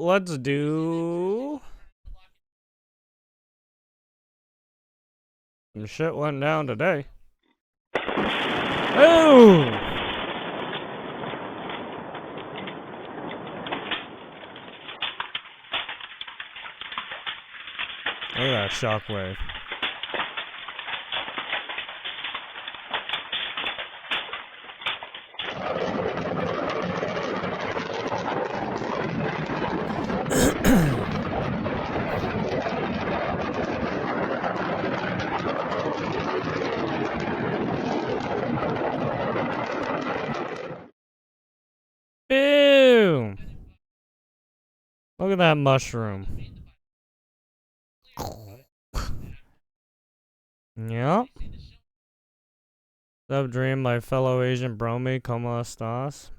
let's do... Some shit went down today. Oh! Look at that shockwave. Boom! Look at that mushroom. Yep. What's up, Dream, my fellow Asian bromie? ¿Cómo estás?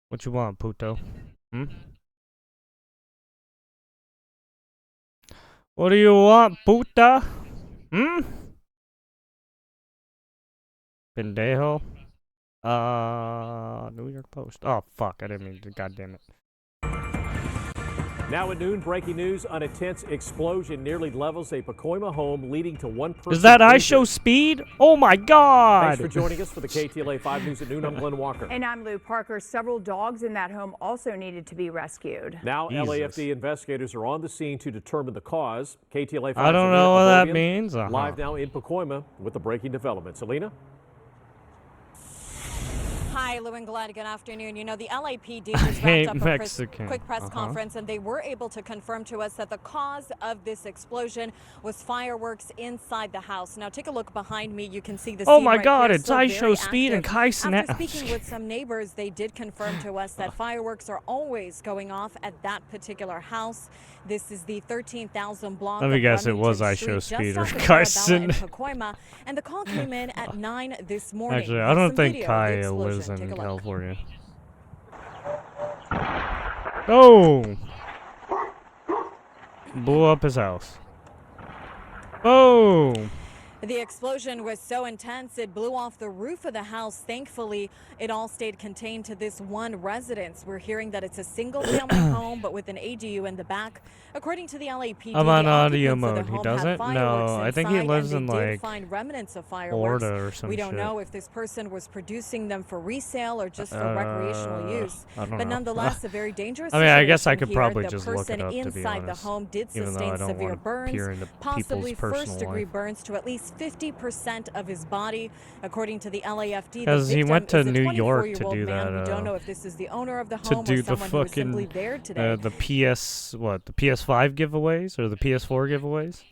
What you want, puto? What do you want, puta? Pendejo? New York Post. Oh, fuck, I didn't mean to, goddamn it. Now at noon, breaking news on a tense explosion nearly levels a Pacoima home, leading to one person. Is that IShowSpeed? Oh my god! Thanks for joining us for the KTLA 5 News at noon. I'm Glenn Walker. And I'm Lou Parker. Several dogs in that home also needed to be rescued. Now LAFD investigators are on the scene to determine the cause. KTLA 5 I don't know what that means. Live now in Pacoima with the breaking development. Selena? Hi, Lou and Glenn. Good afternoon. You know, the LAPD just wrapped up a quick press conference, and they were able to confirm to us that the cause of this explosion was fireworks inside the house. Now, take a look behind me. You can see the scene. Oh my right god, here, it's IShowSpeed and Kai Cenat. After speaking with some neighbors, they did confirm to us that fireworks are always going off at that particular house. This is the 13,000 block. Let me guess, it was IShowSpeed or Kai Cenat. And the call came in at 9 this morning. Actually, I don't think Kai lives in California. Oh! Blew up his house. Oh! The explosion was so intense, it blew off the roof of the house. Thankfully, it all stayed contained to this one residence. We're hearing that it's a single-family home, but with an ADU in the back. According to the LAPD, I'm on audio mode. He doesn't? No, I think he lives in, like, find remnants of Florida or some shit. We don't know if this person was producing them for resale or just for recreational use. But nonetheless, a very dangerous situation. I mean, I guess I could here. probably The just look it up, to be inside honest. the home did Even though I sustain don't severe want to burns, peer into possibly people's personal first-degree life. burns to at least 50% of his body, according to the LAFD. Because he went to New York to do that. We don't know if this is the owner of the home to do or the someone who was simply fucking there today. the PS5 giveaways or the PS4 giveaways.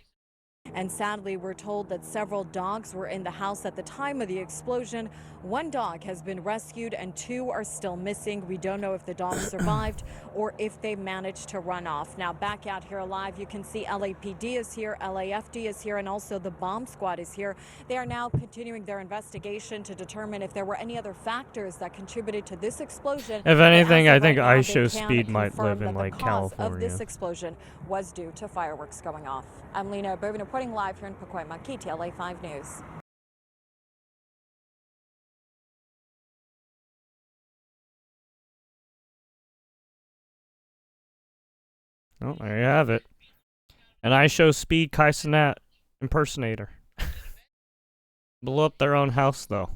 And sadly, we're told that several dogs were in the house at the time of the explosion. One dog has been rescued and 2 are still missing. We don't know if the dogs survived or if they managed to run off. Now, back out here live, you can see LAPD is here, LAFD is here, and also the bomb squad is here. They are now continuing their investigation to determine if there were any other factors that contributed to this explosion. If anything, I think right IShowSpeed might live in, like, the cause California. of this explosion was due to fireworks going off. I'm Lena Bourbon reporting live here in Pacoima, KTLA 5 News. Oh, there you have it. An IShowSpeed Kai Cenat impersonator. Blew up their own house, though.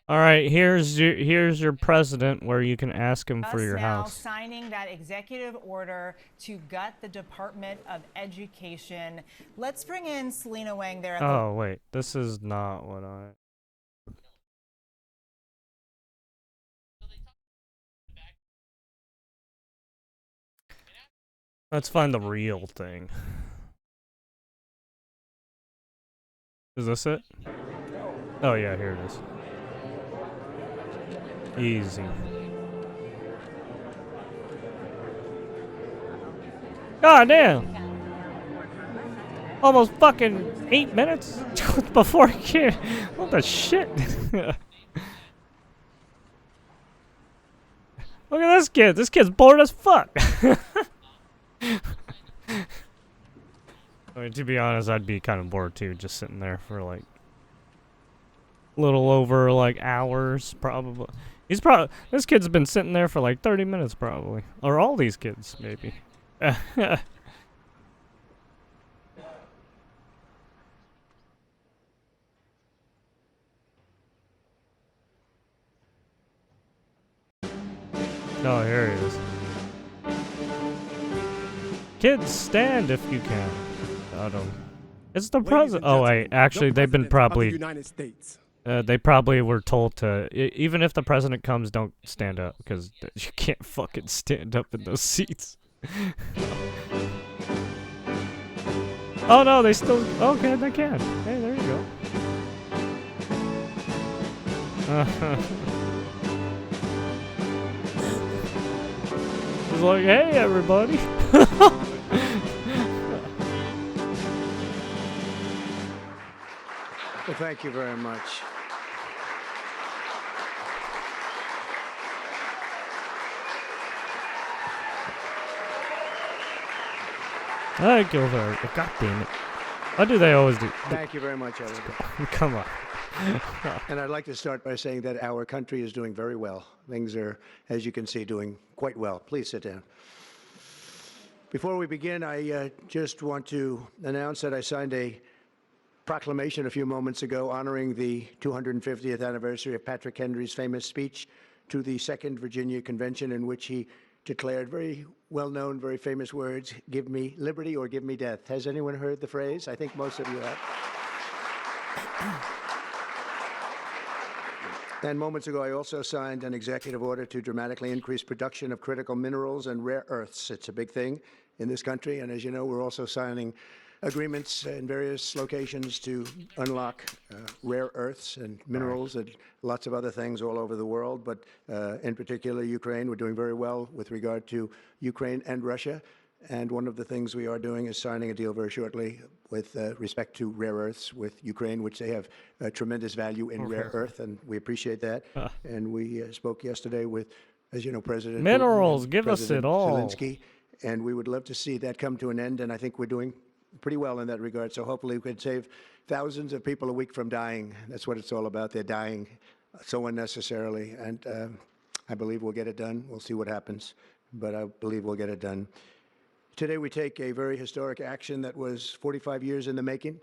All right, here's your president, where you can ask him for your house. Signing that executive order to gut the Department of Education. Let's bring in Selena Wang there. Oh wait, this is not what I. Let's find the real thing. Is this it? Oh yeah, here it is. Easy. God damn! Almost fucking 8 minutes before kid. What the shit? Look at this kid. This kid's bored as fuck. I mean, to be honest, I'd be kind of bored too, just sitting there for like little over like hours, probably. This kid's been sitting there for like 30 minutes, probably, or all these kids, maybe. Oh, here he is. Kids, stand if you can. I don't. It's the president. Oh wait, actually, they've been probably. United States. They probably were told to. Even if the president comes, don't stand up because you can't fucking stand up in those seats. Oh no, they still. Okay, they can. Hey, there you go. It's like, hey, everybody. Well, thank you very much. Thank you very. God damn it. Why do they always do? Thank you very much, everyone. Come on. And I'd like to start by saying that our country is doing very well. Things are, as you can see, doing quite well. Please sit down. Before we begin, I just want to announce that I signed a proclamation a few moments ago honoring the 250th anniversary of Patrick Henry's famous speech to the Second Virginia Convention, in which he declared very well-known, very famous words, "Give me liberty or give me death." Has anyone heard the phrase? I think most of you have. And moments ago, I also signed an executive order to dramatically increase production of critical minerals and rare earths. It's a big thing in this country, and as you know, we're also signing agreements in various locations to unlock rare earths and minerals and lots of other things all over the world, but in particular Ukraine. We're doing very well with regard to Ukraine and Russia, and one of the things we are doing is signing a deal very shortly with respect to rare earths with Ukraine, which they have tremendous value in rare earth, and we appreciate that. And we spoke yesterday with, as you know, President Minerals, Putin, give us it President all. Zelensky, and we would love to see that come to an end, and I think we're doing pretty well in that regard. So hopefully we could save thousands of people a week from dying. That's what it's all about. They're dying so unnecessarily, and I believe we'll get it done. We'll see what happens, but I believe we'll get it done. Today we take a very historic action that was 45 years in the making.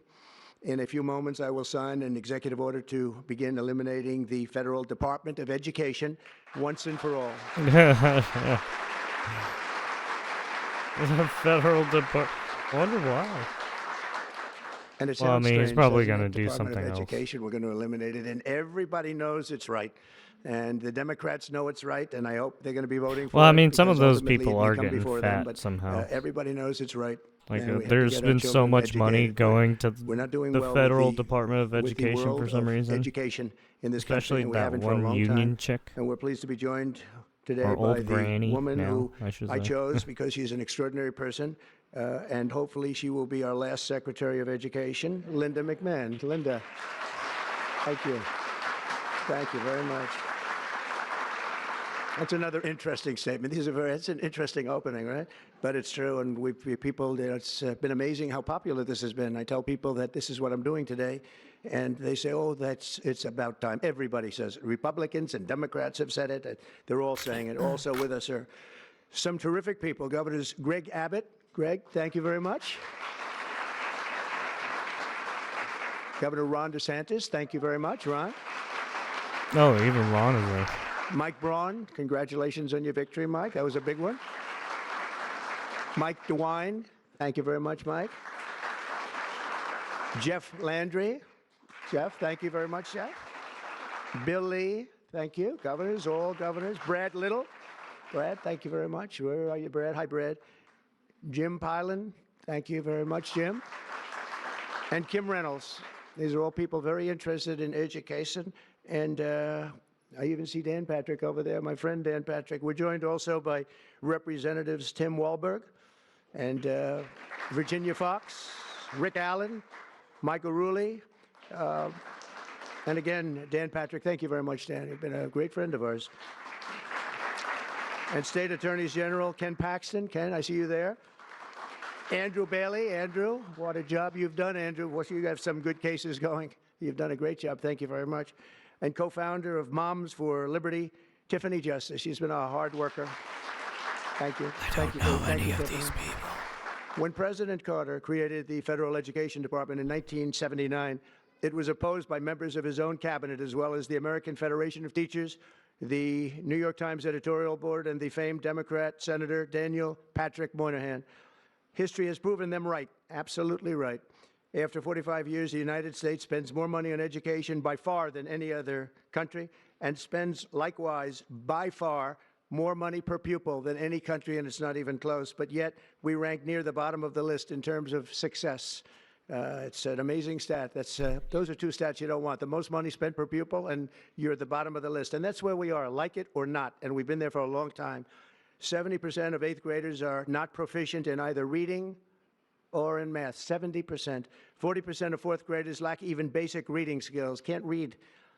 In a few moments, I will sign an executive order to begin eliminating the Federal Department of Education once and for all. The federal department. I wonder why. And it Well, I sounds mean, he's strange, probably doesn't gonna it? do Department something of else. Education, we're going to eliminate it, and everybody knows it's right. And the Democrats know it's right, and I hope they're going to be voting for it. Well, I mean, some of because those ultimately people it may are come getting before them, fat but, somehow. everybody knows it's right. Like, and we have to there's get our been so children much money educated. going to We're not doing the well Federal with the, Department of with the Education for world some of reason. Education in this Especially country, and we that haven't for a one long union time. chick. And we're pleased to be joined today Or by old the granny woman now, who I should I say. chose because she's an extraordinary person, and hopefully she will be our last Secretary of Education, Linda McMahon. Linda, thank you. Thank you very much. That's another interesting statement. It's an interesting opening, right? But it's true, and it's been amazing how popular this has been. I tell people that this is what I'm doing today, and they say, oh, it's about time. Everybody says it. Republicans and Democrats have said it. They're all saying it. Also with us are some terrific people. Governors Greg Abbott. Greg, thank you very much. Governor Ron DeSantis, thank you very much, Ron. Oh, even Ron is there. Mike Braun, congratulations on your victory, Mike. That was a big one. Mike DeWine, thank you very much, Mike. Jeff Landry. Jeff, thank you very much, Jeff. Bill Lee, thank you. Governors, all governors. Brad Little. Brad, thank you very much. Where are you, Brad? Hi, Brad. Jim Pilan, thank you very much, Jim. And Kim Reynolds. These are all people very interested in education, and I even see Dan Patrick over there, my friend Dan Patrick. We're joined also by Representatives Tim Walberg and Virginia Fox, Rick Allen, Michael Rulli, and again, Dan Patrick. Thank you very much, Dan. You've been a great friend of ours. And State Attorneys General Ken Paxton. Ken, I see you there. Andrew Bailey. Andrew, what a job you've done, Andrew. Well, you have some good cases going. You've done a great job. Thank you very much. And co-founder of Moms for Liberty, Tiffany Justice. She's been a hard worker. Thank you. Thank you. Thank you, Tiffany. When President Carter created the Federal Education Department in 1979, it was opposed by members of his own cabinet, as well as the American Federation of Teachers, the New York Times editorial board, and the famed Democrat Senator Daniel Patrick Moynihan. History has proven them right, absolutely right. After 45 years, the United States spends more money on education by far than any other country, and spends likewise by far more money per pupil than any country, and it's not even close. But yet, we rank near the bottom of the list in terms of success. It's an amazing stat. Those are two stats you don't want. The most money spent per pupil, and you're at the bottom of the list. And that's where we are, like it or not, and we've been there for a long time. 70% of eighth graders are not proficient in either reading or in math, 70%. 40% of fourth graders lack even basic reading skills, can't read.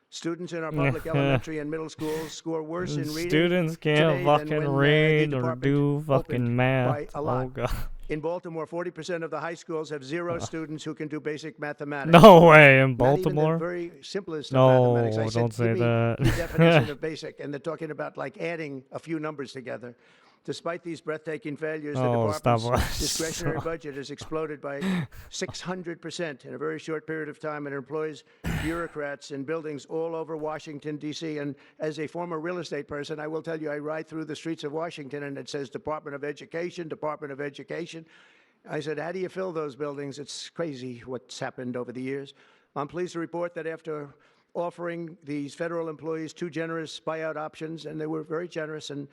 Students in our public elementary and middle schools score worse in reading Students today can't than fucking when, read the or department do opened fucking math. by a lot. Oh, God. In Baltimore, 40% of the high schools have zero students who can do basic mathematics. No way, in Not even Baltimore? the very simplest of No, mathematics. I said, don't say give me that. the definition of basic, and they're talking about like adding a few numbers together. Despite these breathtaking failures, the Oh, stop. department's discretionary budget has exploded by 600% in a very short period of time, and it employs bureaucrats in buildings all over Washington, D.C. And as a former real estate person, I will tell you, I ride through the streets of Washington, and it says Department of Education, Department of Education. I said, how do you fill those buildings? It's crazy what's happened over the years. I'm pleased to report that after offering these federal employees 2 generous buyout options, and they were very generous, and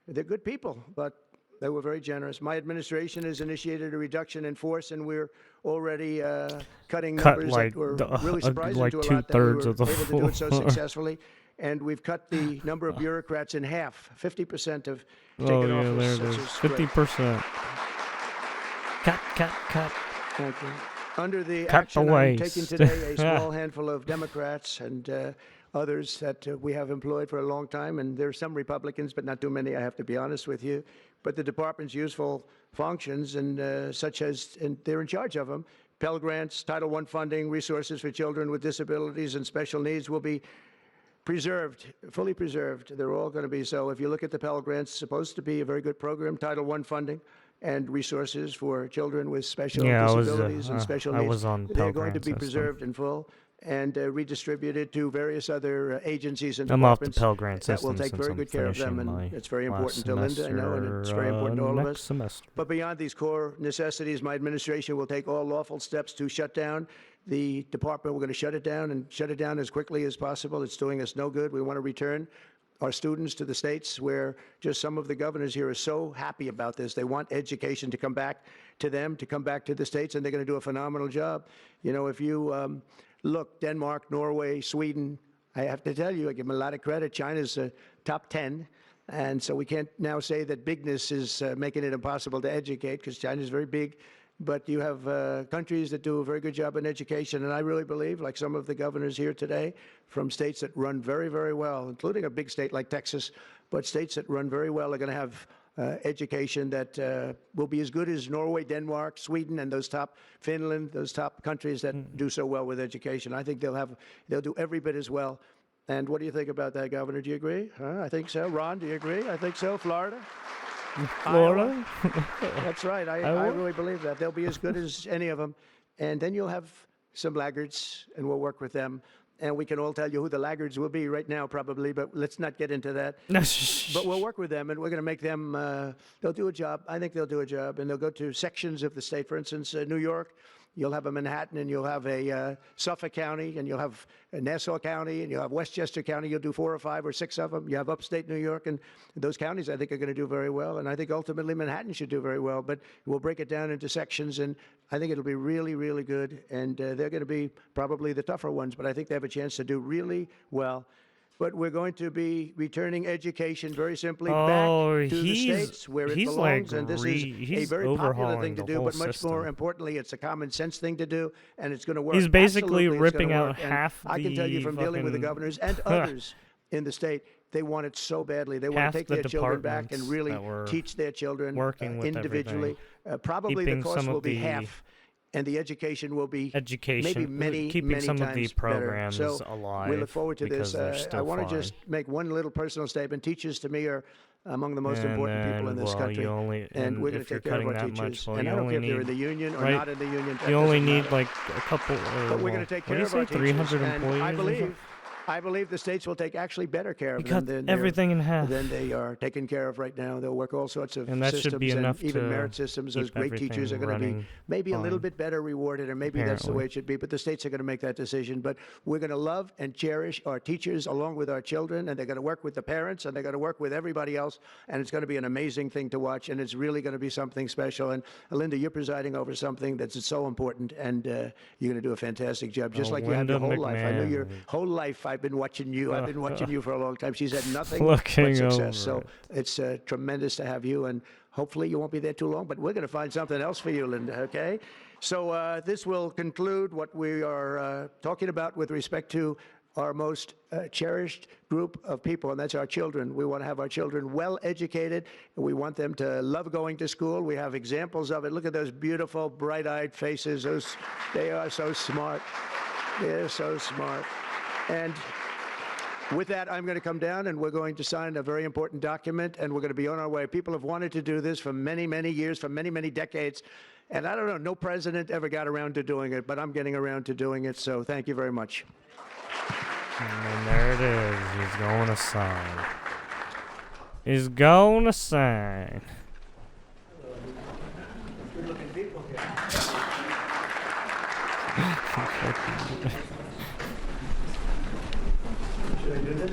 they're good people, but they were very generous. My administration has initiated a reduction in force, and we're already cutting numbers like that were the- really surprising like to a lot that we 2/3 were of the able to do it so floor. successfully. And we've cut the number of bureaucrats in half. 50% have Oh, taken yeah, office, there it which is. is great. 50%. Cut. Thank you. Under the Cut action the I'm waste. taking today, a small handful of Democrats and others that we have employed for a long time, and there are some Republicans, but not too many, I have to be honest with you. But the department's useful functions, and such as, and they're in charge of them, Pell Grants, Title I funding, resources for children with disabilities and special needs will be preserved, fully preserved. They're all going to be so. If you look at the Pell Grants, it's supposed to be a very good program, Title I funding and resources for children with special disabilities and special needs. I was on They're Pell going to Grant be system. preserved in full and redistributed to various other agencies and I'm off the departments Pell Grant that will system take since very I'm good care of them, finishing and my it's very last important to Linda, I know, and it's very important to all of next us. semester. But beyond these core necessities, my administration will take all lawful steps to shut down the department. We're going to shut it down and shut it down as quickly as possible. It's doing us no good. We want to return our students to the states where just some of the governors here are so happy about this. They want education to come back to them, to come back to the states, and they're going to do a phenomenal job. You know, if you look, Denmark, Norway, Sweden, I have to tell you, I give them a lot of credit. China's top 10. And so we can't now say that bigness is making it impossible to educate, because China's very big. But you have countries that do a very good job in education. And I really believe, like some of the governors here today, from states that run very, very well, including a big state like Texas, but states that run very well are going to have education that will be as good as Norway, Denmark, Sweden, and those top, Finland, those top countries that do so well with education. I think they'll do every bit as well. And what do you think about that, Governor? Do you agree? I think so. Ron, do you agree? I think so. Florida? Florida? That's right. I really believe that. They'll be as good as any of them. And then you'll have some laggards, and we'll work with them. And we can all tell you who the laggards will be right now, probably, but let's not get into that. But we'll work with them, and we're going to make them, they'll do a job. I think they'll do a job, and they'll go to sections of the state. For instance, New York, you'll have a Manhattan, and you'll have a Suffolk County, and you'll have a Nassau County, and you'll have Westchester County. You'll do 4 or 5 or 6 of them. You have upstate New York, and those counties, I think, are going to do very well. And I think ultimately Manhattan should do very well. But we'll break it down into sections, and I think it'll be really, really good. And they're going to be probably the tougher ones, but I think they have a chance to do really well. But we're going to be returning education very simply back to the states where it belongs, and this is a very popular thing to do, but much more importantly, it's a common sense thing to do, and it's going to work. He's basically Absolutely, it's ripping gonna out work. And half I can tell you the from dealing with the fucking- governors and others in the state They want it so badly. They want Half to take the their children back and departments really that were teach their children working with individually. Probably Keeping the cost some will of be the half, and the education will be maybe many, keeping many some times of the better. programs So alive. we look forward to because this. they're still I want to flying. just make one little personal statement. Teachers, to me, are among the most And important people in then, this well, country. you only- and we're going if to you're take care of our cutting that much, teachers. well, and you I don't only care if they're in need- the union or right, not in the union. that You only doesn't need matter. like a couple. But we're going to take what care do you of our say, 300 teachers, and employees. I believe the states will take actually better care of You them cut than everything in half. than they are taken care of right now. They'll work all sorts of And that systems should be and enough even to merit systems. Those keep great teachers are everything going to be running maybe a little fine, bit better rewarded, or maybe that's the way apparently. it should be. But the states are going to make that decision. But we're going to love and cherish our teachers along with our children, and they're going to work with the parents, and they're going to work with everybody else. And it's going to be an amazing thing to watch, and it's really going to be something special. And Linda, you're presiding over something that's so important, and you're going to do a fantastic job, just Oh, like you have your Linda whole life. I know your McMahon. whole life I've been watching you. I've been watching you for a long time. She's had nothing Looking but success. over So it. it's tremendous to have you, and hopefully you won't be there too long, but we're going to find something else for you, Linda, okay? So this will conclude what we are talking about with respect to our most cherished group of people, and that's our children. We want to have our children well educated, and we want them to love going to school. We have examples of it. Look at those beautiful, bright-eyed faces. They are so smart. They're so smart. And with that, I'm going to come down, and we're going to sign a very important document, and we're going to be on our way. People have wanted to do this for many, many years, for many, many decades. And I don't know, no president ever got around to doing it, but I'm getting around to doing it, so thank you very much. And there it is. He's going to sign. He's going to sign. Should I do this?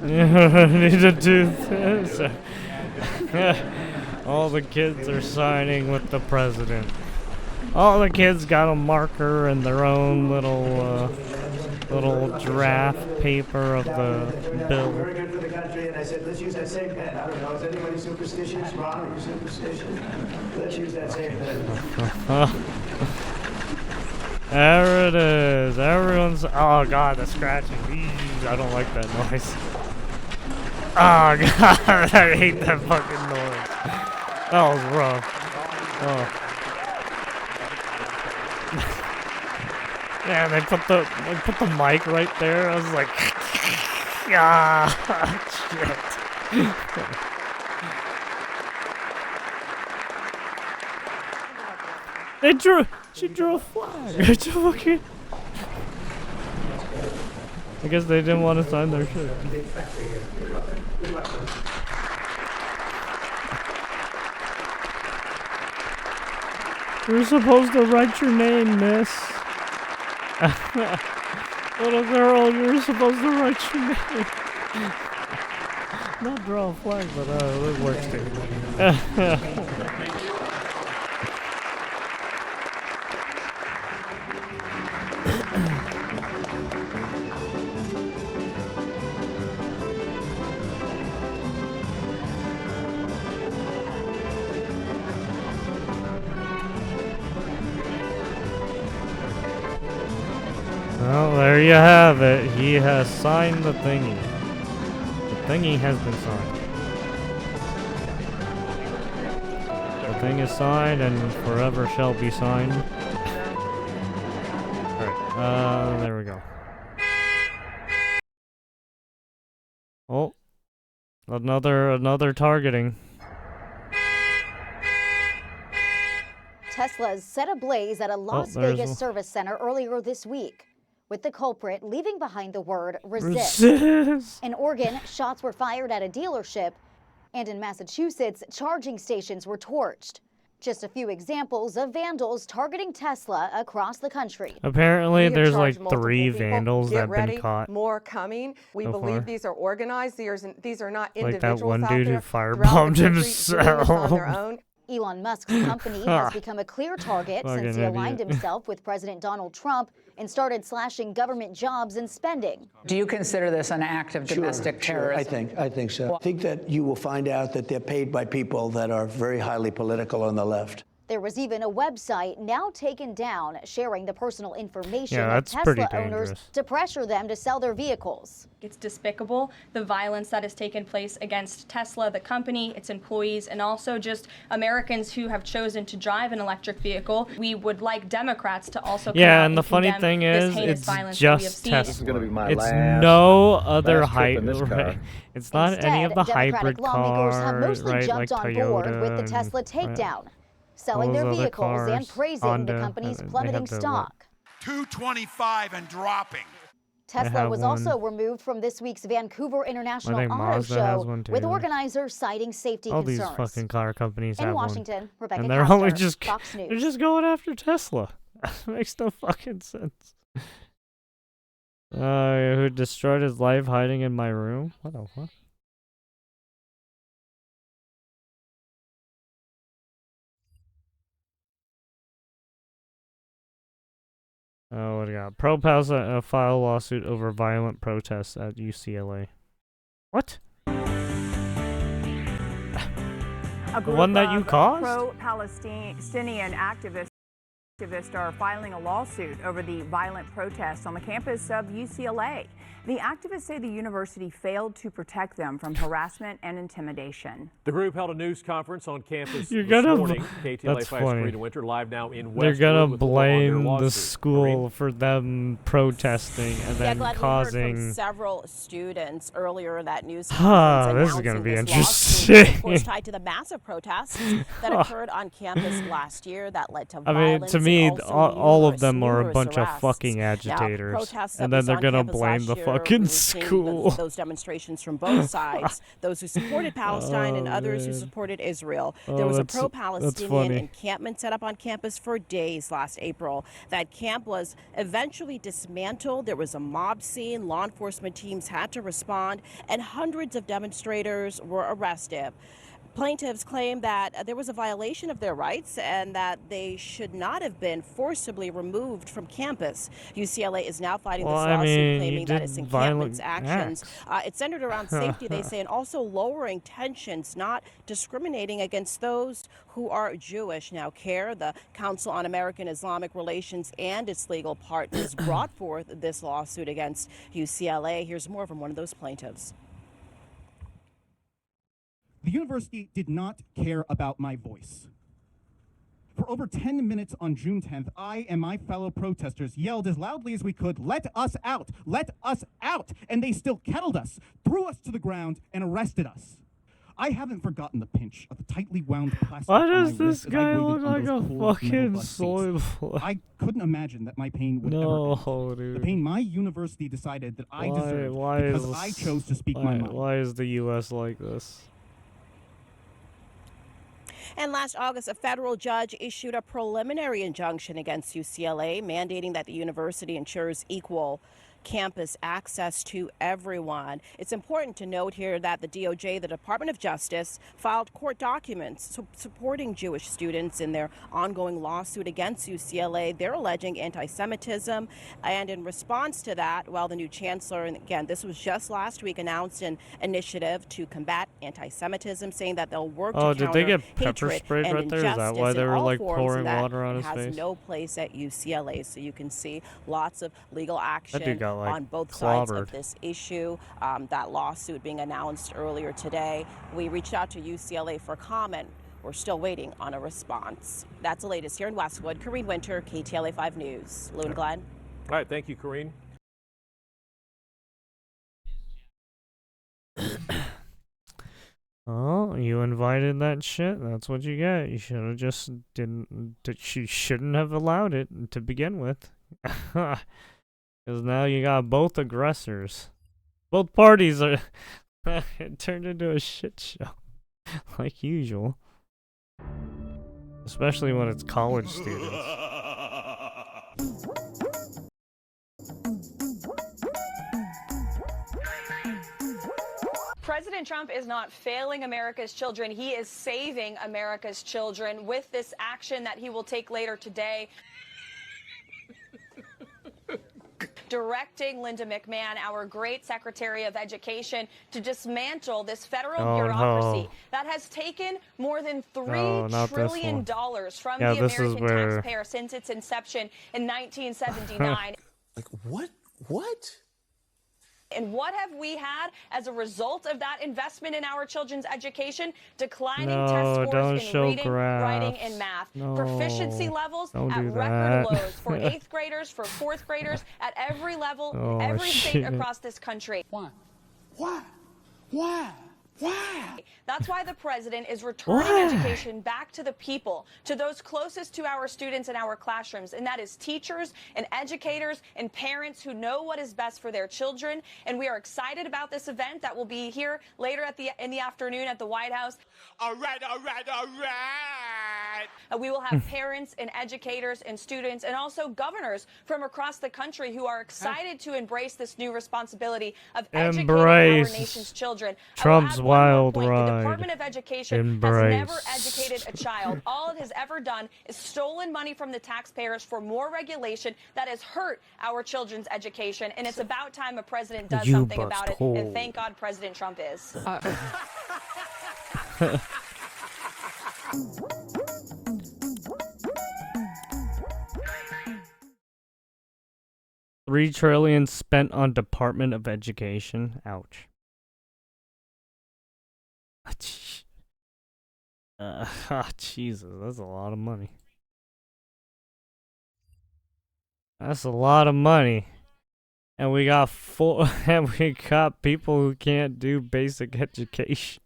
You need to do this. All the kids are signing with the president. All the kids got a marker and their own little draft paper of the bill. Very good for the country, and I said, let's use that same pen. I don't know, is anybody superstitious? Ron, are you superstitious? Let's use that same pen. There it is. Everyone's. Oh god, the scratching. Eesh, I don't like that noise. Oh god, I hate that fucking noise. That was rough. Oh. Yeah, they put the mic right there. I was like, ah, shit. She drew a flag. It's a fucking. I guess they didn't want to sign their shit. You're supposed to write your name, miss. Little girl, you're supposed to write your name. Not draw a flag, but it works too. Well, there you have it. He has signed the thingy. The thingy has been signed. The thing is signed and forever shall be signed. Alright, there we go. Oh. Another targeting. Teslas set ablaze at a Las there's Vegas one. service center earlier this week, with the culprit leaving behind the word resist. Resist. In Oregon, shots were fired at a dealership, and in Massachusetts, charging stations were torched. Just a few examples of vandals targeting Tesla across the country. Apparently, We have there's like charged multiple 3 people. vandals that Get have ready, been caught. More coming. We so believe far. these are organized. These are not Like individuals that one out dude who there firebombed throughout the country doing this on himself. their own. Elon Musk's company has become a clear target Fucking since he aligned idiot. himself with President Donald Trump and started slashing government jobs and spending. Do you consider this an act of domestic terrorism? I think so. I think that you will find out that they're paid by people that are very highly political on the left. There was even a website now taken down sharing the personal information of that's Tesla pretty owners dangerous. to pressure them to sell their vehicles. It's despicable, the violence that has taken place against Tesla, the company, its employees, and also just Americans who have chosen to drive an electric vehicle. We would like Democrats to also come out and the funny condemn thing this is, heinous it's violence that we have just seen. Tesla. This is going to be my It's last, no other last trip in this car. hybrid. It's not any of the Instead, hybrid Democratic lawmakers have cars, mostly right? jumped Like on Toyota board with the and, Tesla right, takedown, selling all their those other vehicles and cars, praising Honda, the company's they have plummeting the, stock. 225 and dropping. Tesla have was one. also removed from this week's Vancouver International think Auto Mazda has Show, one, with too. organizers citing safety all concerns. these fucking car companies In have Washington, one. Rebecca And they're Castor, only just Fox they're News. just going after Tesla. Makes no fucking sense. Who destroyed his life hiding in my room? What the fuck? Oh, what do we got? ProPals file lawsuit over violent protests at UCLA. What? A group one that you of caused? Pro-Palestinian activists are filing a lawsuit over the violent protests on the campus of UCLA. The activists say the university failed to protect them from harassment and intimidation. The group held a news conference on campus You're this gonna morning. KTLA that's 5's funny. Karina Winter live now in They're Westwood gonna with more on their blame the lawsuit. school Karina? for them protesting and then Glad we heard causing. from several students earlier in that news Ah, conference this is gonna announcing be this lawsuit, interesting. of course, tied to the massive protests that occurred on campus last year that led to I violence. mean, to me, and also all of them are a numerous bunch of arrests. fucking Now, agitators, protests that and then was they're on gonna campus blame last the year, fucking we were seeing school. those demonstrations from both sides, those who supported Palestine and Oh, others who man. supported Israel. Oh, There was a that's pro-Palestinian funny. encampment set up on campus for days last April. That camp was eventually dismantled. There was a mob scene. Law enforcement teams had to respond, and hundreds of demonstrators were arrested. Plaintiffs claim that there was a violation of their rights and that they should not have been forcibly removed from campus. UCLA is now fighting this lawsuit, claiming that its encampment's actions. It's centered around safety, they say, and also lowering tensions, not discriminating against those who are Jewish. Now, CARE, the Council on American Islamic Relations, and its legal partners brought forth this lawsuit against UCLA. Here's more from one of those plaintiffs. The university did not care about my voice. For over 10 minutes on June 10th, I and my fellow protesters yelled as loudly as we could, "Let us out! Let us out!" And they still kettled us, threw us to the ground, and arrested us. I haven't forgotten the pinch of the tightly wound plastic Why on my does this wrist as I guy waited look on like those a cold metal fucking bus seats. soy boy? I couldn't imagine that my pain would ever No, end. dude. The pain my university decided that I deserved because I chose to speak my mind. Why is the U.S. like this? And last August, a federal judge issued a preliminary injunction against UCLA, mandating that the university ensures equal campus access to everyone. It's important to note here that the DOJ, the Department of Justice, filed court documents supporting Jewish students in their ongoing lawsuit against UCLA. They're alleging anti-Semitism, and in response to that, well, the new chancellor, and again, this was just last week, announced an initiative to combat anti-Semitism, saying that they'll work to Oh, did they counter get pepper hatred sprayed and right there? Is that injustice why in they were all like forms, pouring and that water on his has face? no place at UCLA. So you can see lots of legal That dude action got, like, on both sides clobbered. of this issue. That lawsuit being announced earlier today. We reached out to UCLA for comment. We're still waiting on a response. That's the latest here in Westwood. Karine Winter, KTLA 5 News. Lou and Glenn. All right, thank you, Karine. Oh, you invited that shit. That's what you get. You should have just didn't. You shouldn't have allowed it to begin with. Because now you got both aggressors. Both parties are. It turned into a shit show, like usual. Especially when it's college students. President Trump is not failing America's children. He is saving America's children with this action that he will take later today. directing Linda McMahon, our great Secretary of Education, to dismantle this federal Oh, bureaucracy no. that has taken more than No, $3 not this trillion one. from Yeah, the this is American where- taxpayer since its inception in 1979. Like, what? What? And what have we had as a result of that investment in our children's education? Declining No, test don't scores in show reading, writing, graphs. and math. No, Proficiency levels don't at do record that. lows for 8th graders, for 4th graders, at every level, Oh, every state shit. across this country. Why? Why? Why? Why? That's why the president is returning Why? education back to the people, to those closest to our students in our classrooms, and that is teachers and educators and parents who know what is best for their children. And we are excited about this event that will be here later in the afternoon at the White House. All right, all right, all right. We will have parents and educators and students and also governors from across the country who are excited to embrace this new responsibility of educating our Embrace nation's children. Trump's wild The ride. Department of Education Embrace. has never educated a child. All it has ever done is stolen money from the taxpayers for more regulation that has hurt our children's education. And it's about time a president does You something bust about it. hole. And thank God President Trump is. $3 trillion spent on Department of Education. Ouch. Jesus, that's a lot of money. That's a lot of money. And we got people who can't do basic education.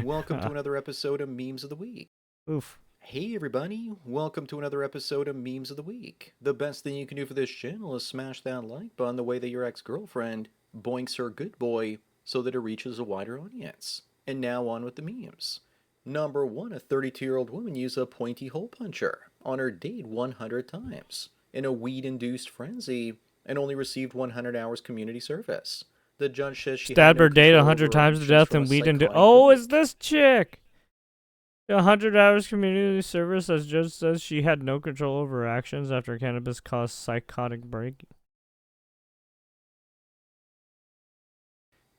Welcome to another episode of Memes of the Week. Oof. Hey everybody, welcome to another episode of Memes of the Week. The best thing you can do for this channel is smash that like button the way that your ex-girlfriend boinks her good boy so that it reaches a wider audience. And now on with the memes. Number 1, a 32-year-old woman used a pointy hole puncher on her date 100 times in a weed-induced frenzy and only received 100 hours community service. The judge says she stabbed her had no date control 100 over times to actions death from and a weed into. psychotic Oh, person. it's this chick. 100 hours community service, as judge says she had no control over her actions after cannabis caused psychotic break.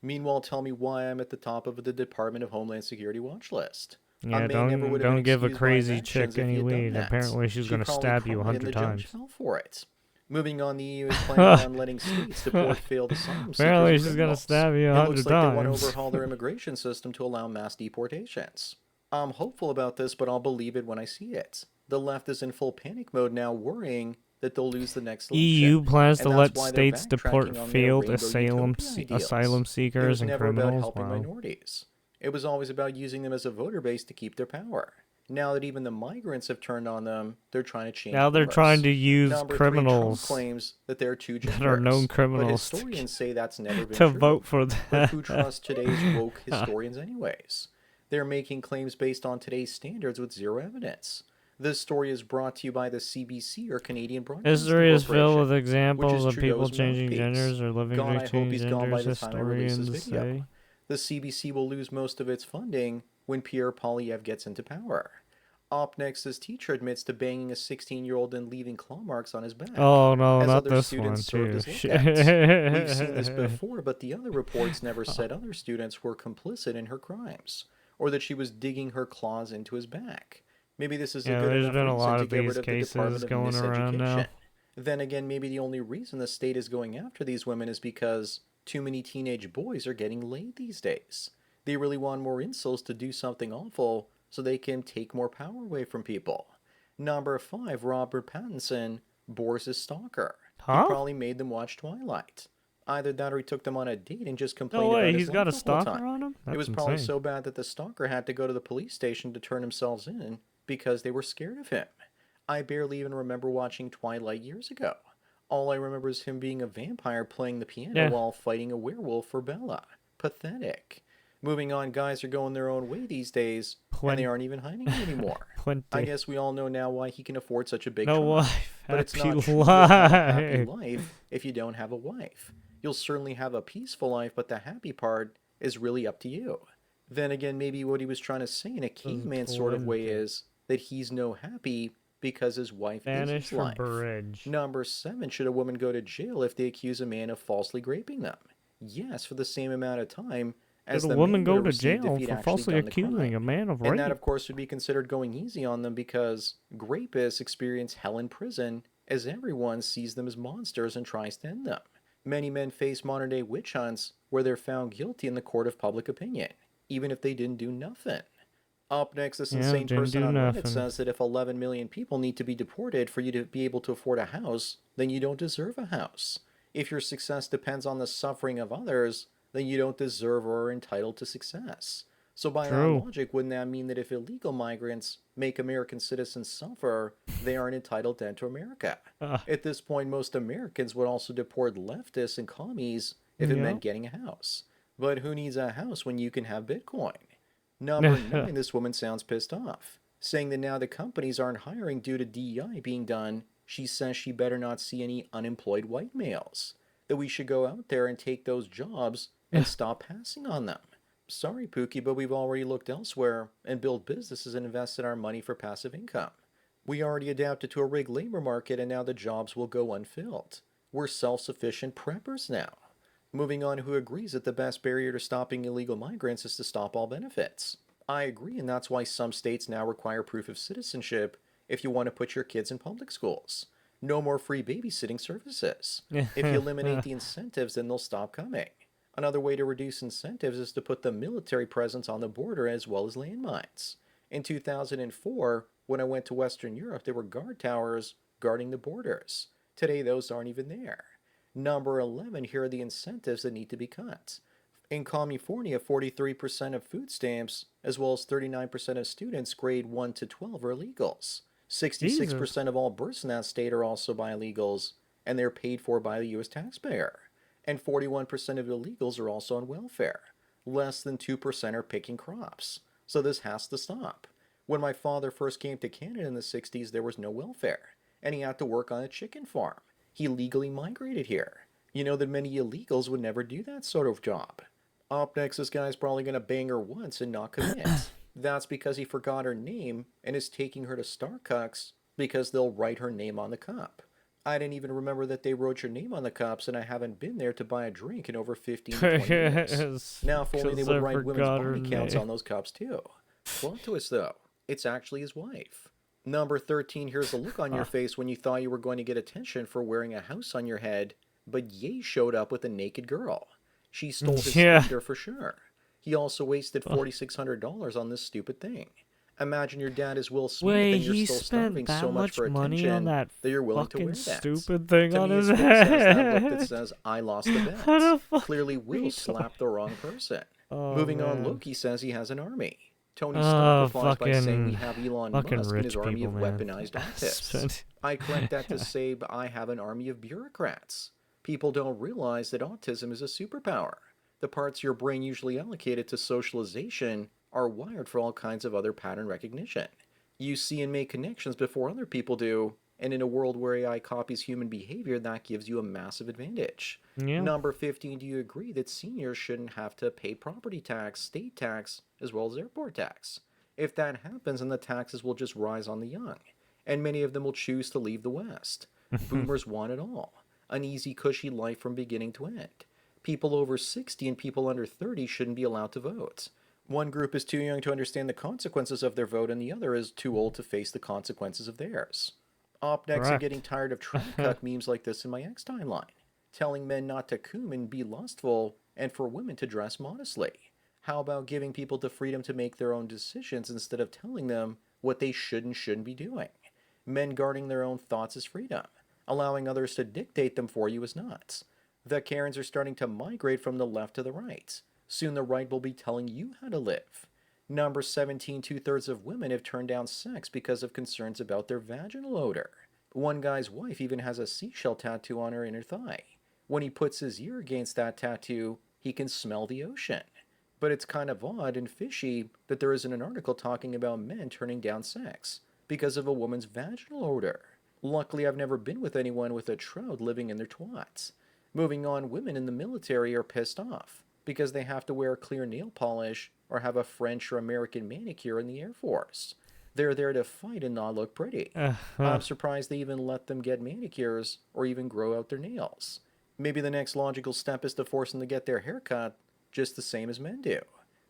Meanwhile, tell me why I'm at the top of the Department of Homeland Security watch list. Yeah, A man never would have don't been give a excused by his crazy actions chick if he any had done weed. that. Apparently she's She gonna probably stab you caught him, 100 and the judge times. fell for it. Moving on, the EU is planning on letting states deport failed asylum seekers. Apparently and she's gonna criminals. stab you It 100 looks like they want times. to overhaul their immigration system to allow mass deportations. I'm hopeful about this, but I'll believe it when I see it. The left is in full panic mode now, worrying that they'll lose the next election. EU plans to And let that's why they're states deport backtracking on their failed rainbow asylum utopia ideals. asylum It seekers was and never about criminals. helping Wow. minorities. It was always about using them as a voter base to keep their power. Now that even the migrants have turned on them, they're trying to change Now they're course. trying to use Number 3, criminals Trump claims that they're too generous, that are known but criminals historians say that's never been to true. vote for But them. who trusts today's woke historians anyways? They're making claims based on today's standards with zero evidence. This story is brought to you by the CBC or Canadian Broadcasting History is filled Corporation, with examples which is of people Trudeau's changing mouthpiece. genders or living God, I hope between he's gone by genders, the time I release this historians video. say. The CBC will lose most of its funding when Pierre Poilievre gets into power. Up next, this teacher admits to banging a 16-year-old and leaving claw marks on his back. Oh, no, as not other this students one, served too. as Shit. lookouts. We've seen this before, but the other reports never said other students were complicit in her crimes, or that she was digging her claws into his back. Maybe this is Yeah, a good there's enough been a reason lot to of get rid these of the cases Department of going around now. Miseducation. Then again, maybe the only reason the state is going after these women is because too many teenage boys are getting laid these days. They really want more incels to do something awful so they can take more power away from people. Number 5, Robert Pattinson bores his stalker. Huh? He probably made them watch Twilight. Either that or he took them on a date and just complained No way, about his he's got life a the whole stalker time. on him? It was That's probably insane. so bad that the stalker had to go to the police station to turn themselves in because they were scared of him. I barely even remember watching Twilight years ago. All I remember is him being a vampire playing the piano Yeah. while fighting a werewolf for Bella. Pathetic. Moving on, guys are going their own way these days, and they aren't even hiding it anymore. I guess we all know now why he can afford such a big No car. wife, But it's happy not true to have a happy life. life if you don't have a wife. You'll certainly have a peaceful life, but the happy part is really up to you. Then again, maybe what he was trying to say in a caveman sort of way is that he's no happy because his wife Spanish is his for life. bridge. Number 7, should a woman go to jail if they accuse a man of falsely raping them? Yes, for the same amount of time as Should a the woman man go would have to received if jail he'd for actually falsely done the accusing crime. a man of rape? And that, of course, would be considered going easy on them because rapists experience hell in prison, as everyone sees them as monsters and tries to end them. Many men face modern-day witch hunts where they're found guilty in the court of public opinion, even if they didn't do nothing. Up next, this insane didn't person do on Reddit nothing. says that if 11 million people need to be deported for you to be able to afford a house, then you don't deserve a house. If your success depends on the suffering of others, then you don't deserve or are entitled to success. So by that True. logic, wouldn't that mean that if illegal migrants make American citizens suffer, they aren't entitled to enter America? At this point, most Americans would also deport leftists and commies if it Yeah. meant getting a house. But who needs a house when you can have Bitcoin? Number 9, this woman sounds pissed off, saying that now the companies aren't hiring due to DEI being done. She says she better not see any unemployed white males, that we should go out there and take those jobs and stop passing on them. Sorry, Pookie, but we've already looked elsewhere and built businesses and invested our money for passive income. We already adapted to a rigged labor market and now the jobs will go unfilled. We're self-sufficient preppers now. Moving on, who agrees that the best barrier to stopping illegal migrants is to stop all benefits? I agree, and that's why some states now require proof of citizenship if you want to put your kids in public schools. No more free babysitting services. If you eliminate the incentives, then they'll stop coming. Another way to reduce incentives is to put the military presence on the border as well as landmines. In 2004, when I went to Western Europe, there were guard towers guarding the borders. Today, those aren't even there. Number 11, here are the incentives that need to be cut. In California, 43% of food stamps, as well as 39% of students grade 1 to 12 are illegals. 66% of all births in that state are also by illegals, and they're paid for by the U.S. taxpayer. And 41% of illegals are also on welfare. Less than 2% are picking crops. So this has to stop. When my father first came to Canada in the 60s, there was no welfare, and he had to work on a chicken farm. He legally migrated here. You know that many illegals would never do that sort of job. Up next, this guy's probably going to bang her once and not commit. That's because he forgot her name and is taking her to Starbucks because they'll write her name on the cup. I didn't even remember that they wrote your name on the cups, and I haven't been there to buy a drink in over 15 to 20 years. Now, if only they would write women's body counts on those cups, too. Plot twist, though. It's actually his wife. Number 13, here's the look on your face when you thought you were going to get attention for wearing a house on your head, but Ye showed up with a naked girl. She stole his thunder for sure. He also wasted $4,600 on this stupid thing. Imagine your dad is Will Smith and you're still starving so much for attention that you're willing to wear that. Stupid thing to on me, his his head. face has that look that says, I lost the bet. Clearly, Will slapped the wrong person. Moving on, Loki says he has an army. Tony Stark replies by saying we have Elon Musk and his army of weaponized autists. I collect that to say I have an army of bureaucrats. People don't realize that autism is a superpower. The parts of your brain usually allocated to socialization are wired for all kinds of other pattern recognition. You see and make connections before other people do, and in a world where AI copies human behavior, that gives you a massive advantage. Yeah. Number 15, do you agree that seniors shouldn't have to pay property tax, state tax, as well as airport tax? If that happens, then the taxes will just rise on the young, and many of them will choose to leave the West. Boomers want it all. An easy, cushy life from beginning to end. People over 60 and people under 30 shouldn't be allowed to vote. One group is too young to understand the consequences of their vote, and the other is too old to face the consequences of theirs. Up next, I'm getting tired of track cut memes like this in my X timeline, telling men not to coom and be lustful, and for women to dress modestly. How about giving people the freedom to make their own decisions instead of telling them what they should and shouldn't be doing? Men guarding their own thoughts is freedom. Allowing others to dictate them for you is not. The Karens are starting to migrate from the left to the right. Soon the right will be telling you how to live. Number 17, 2/3 of women have turned down sex because of concerns about their vaginal odor. One guy's wife even has a seashell tattoo on her inner thigh. When he puts his ear against that tattoo, he can smell the ocean. But it's kind of odd and fishy that there isn't an article talking about men turning down sex because of a woman's vaginal odor. Luckily, I've never been with anyone with a trout living in their twats. Moving on, women in the military are pissed off because they have to wear clear nail polish or have a French or American manicure in the Air Force. They're there to fight and not look pretty. I'm surprised they even let them get manicures or even grow out their nails. Maybe the next logical step is to force them to get their hair cut just the same as men do,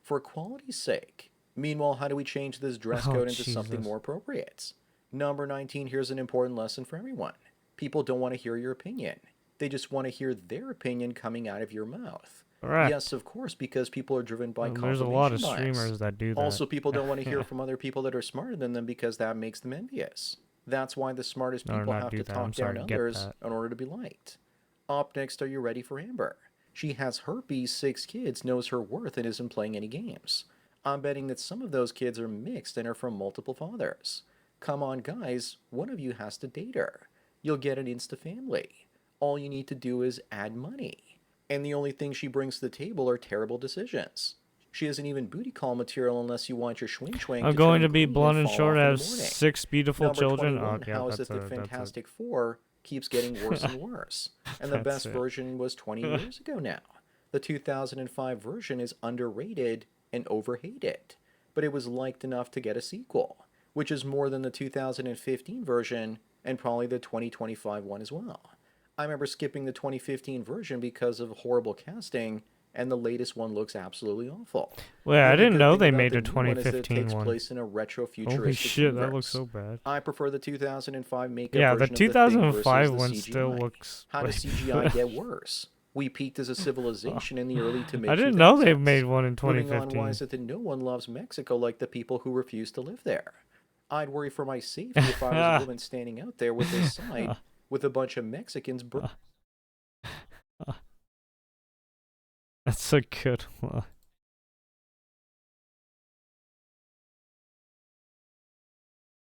for equality's sake. Meanwhile, how do we change this dress code into something more appropriate? Number 19, here's an important lesson for everyone. People don't want to hear your opinion. They just want to hear their opinion coming out of your mouth. Correct. Yes, of course, because people are driven by confirmation There's a lot of bias. streamers that do that. Also, people don't want to hear from other people that are smarter than them because that makes them envious. That's why the smartest Or people not have do to that. talk I'm down sorry, get others that. in order to be liked. Up next, are you ready for Amber? She has herpes, 6 kids, knows her worth, and isn't playing any games. I'm betting that some of those kids are mixed and are from multiple fathers. Come on, guys, one of you has to date her. You'll get an insta-family. All you need to do is add money. And the only thing she brings to the table are terrible decisions. She isn't even booty call material unless you want your swing. I'm going to be blunt and short. I have 6 beautiful children. Number 21, yeah, how is that's it that that's Fantastic Four keeps getting worse and worse? And the That's best it. version was 20 years ago now. The 2005 version is underrated and overhated, but it was liked enough to get a sequel, which is more than the 2015 version and probably the 2025 one as well. I remember skipping the 2015 version because of horrible casting, and the latest one looks absolutely awful. Well, I The didn't good know thing they about made the a new one is that it 2015 takes one. place in a retro-futuristic Holy shit, that universe. looks so bad. I prefer the 2005 makeup Yeah, version the of the Thing 2005 versus the one CGI. still looks How does way CGI get worse? We peaked as a civilization in the early to mid 2000s. I didn't know they made one in Moving on, 2015. why is it that no one loves Mexico like the people who refuse to live there? I'd worry for my safety if I was a woman standing out there with this side with a bunch of Mexicans. That's a good one.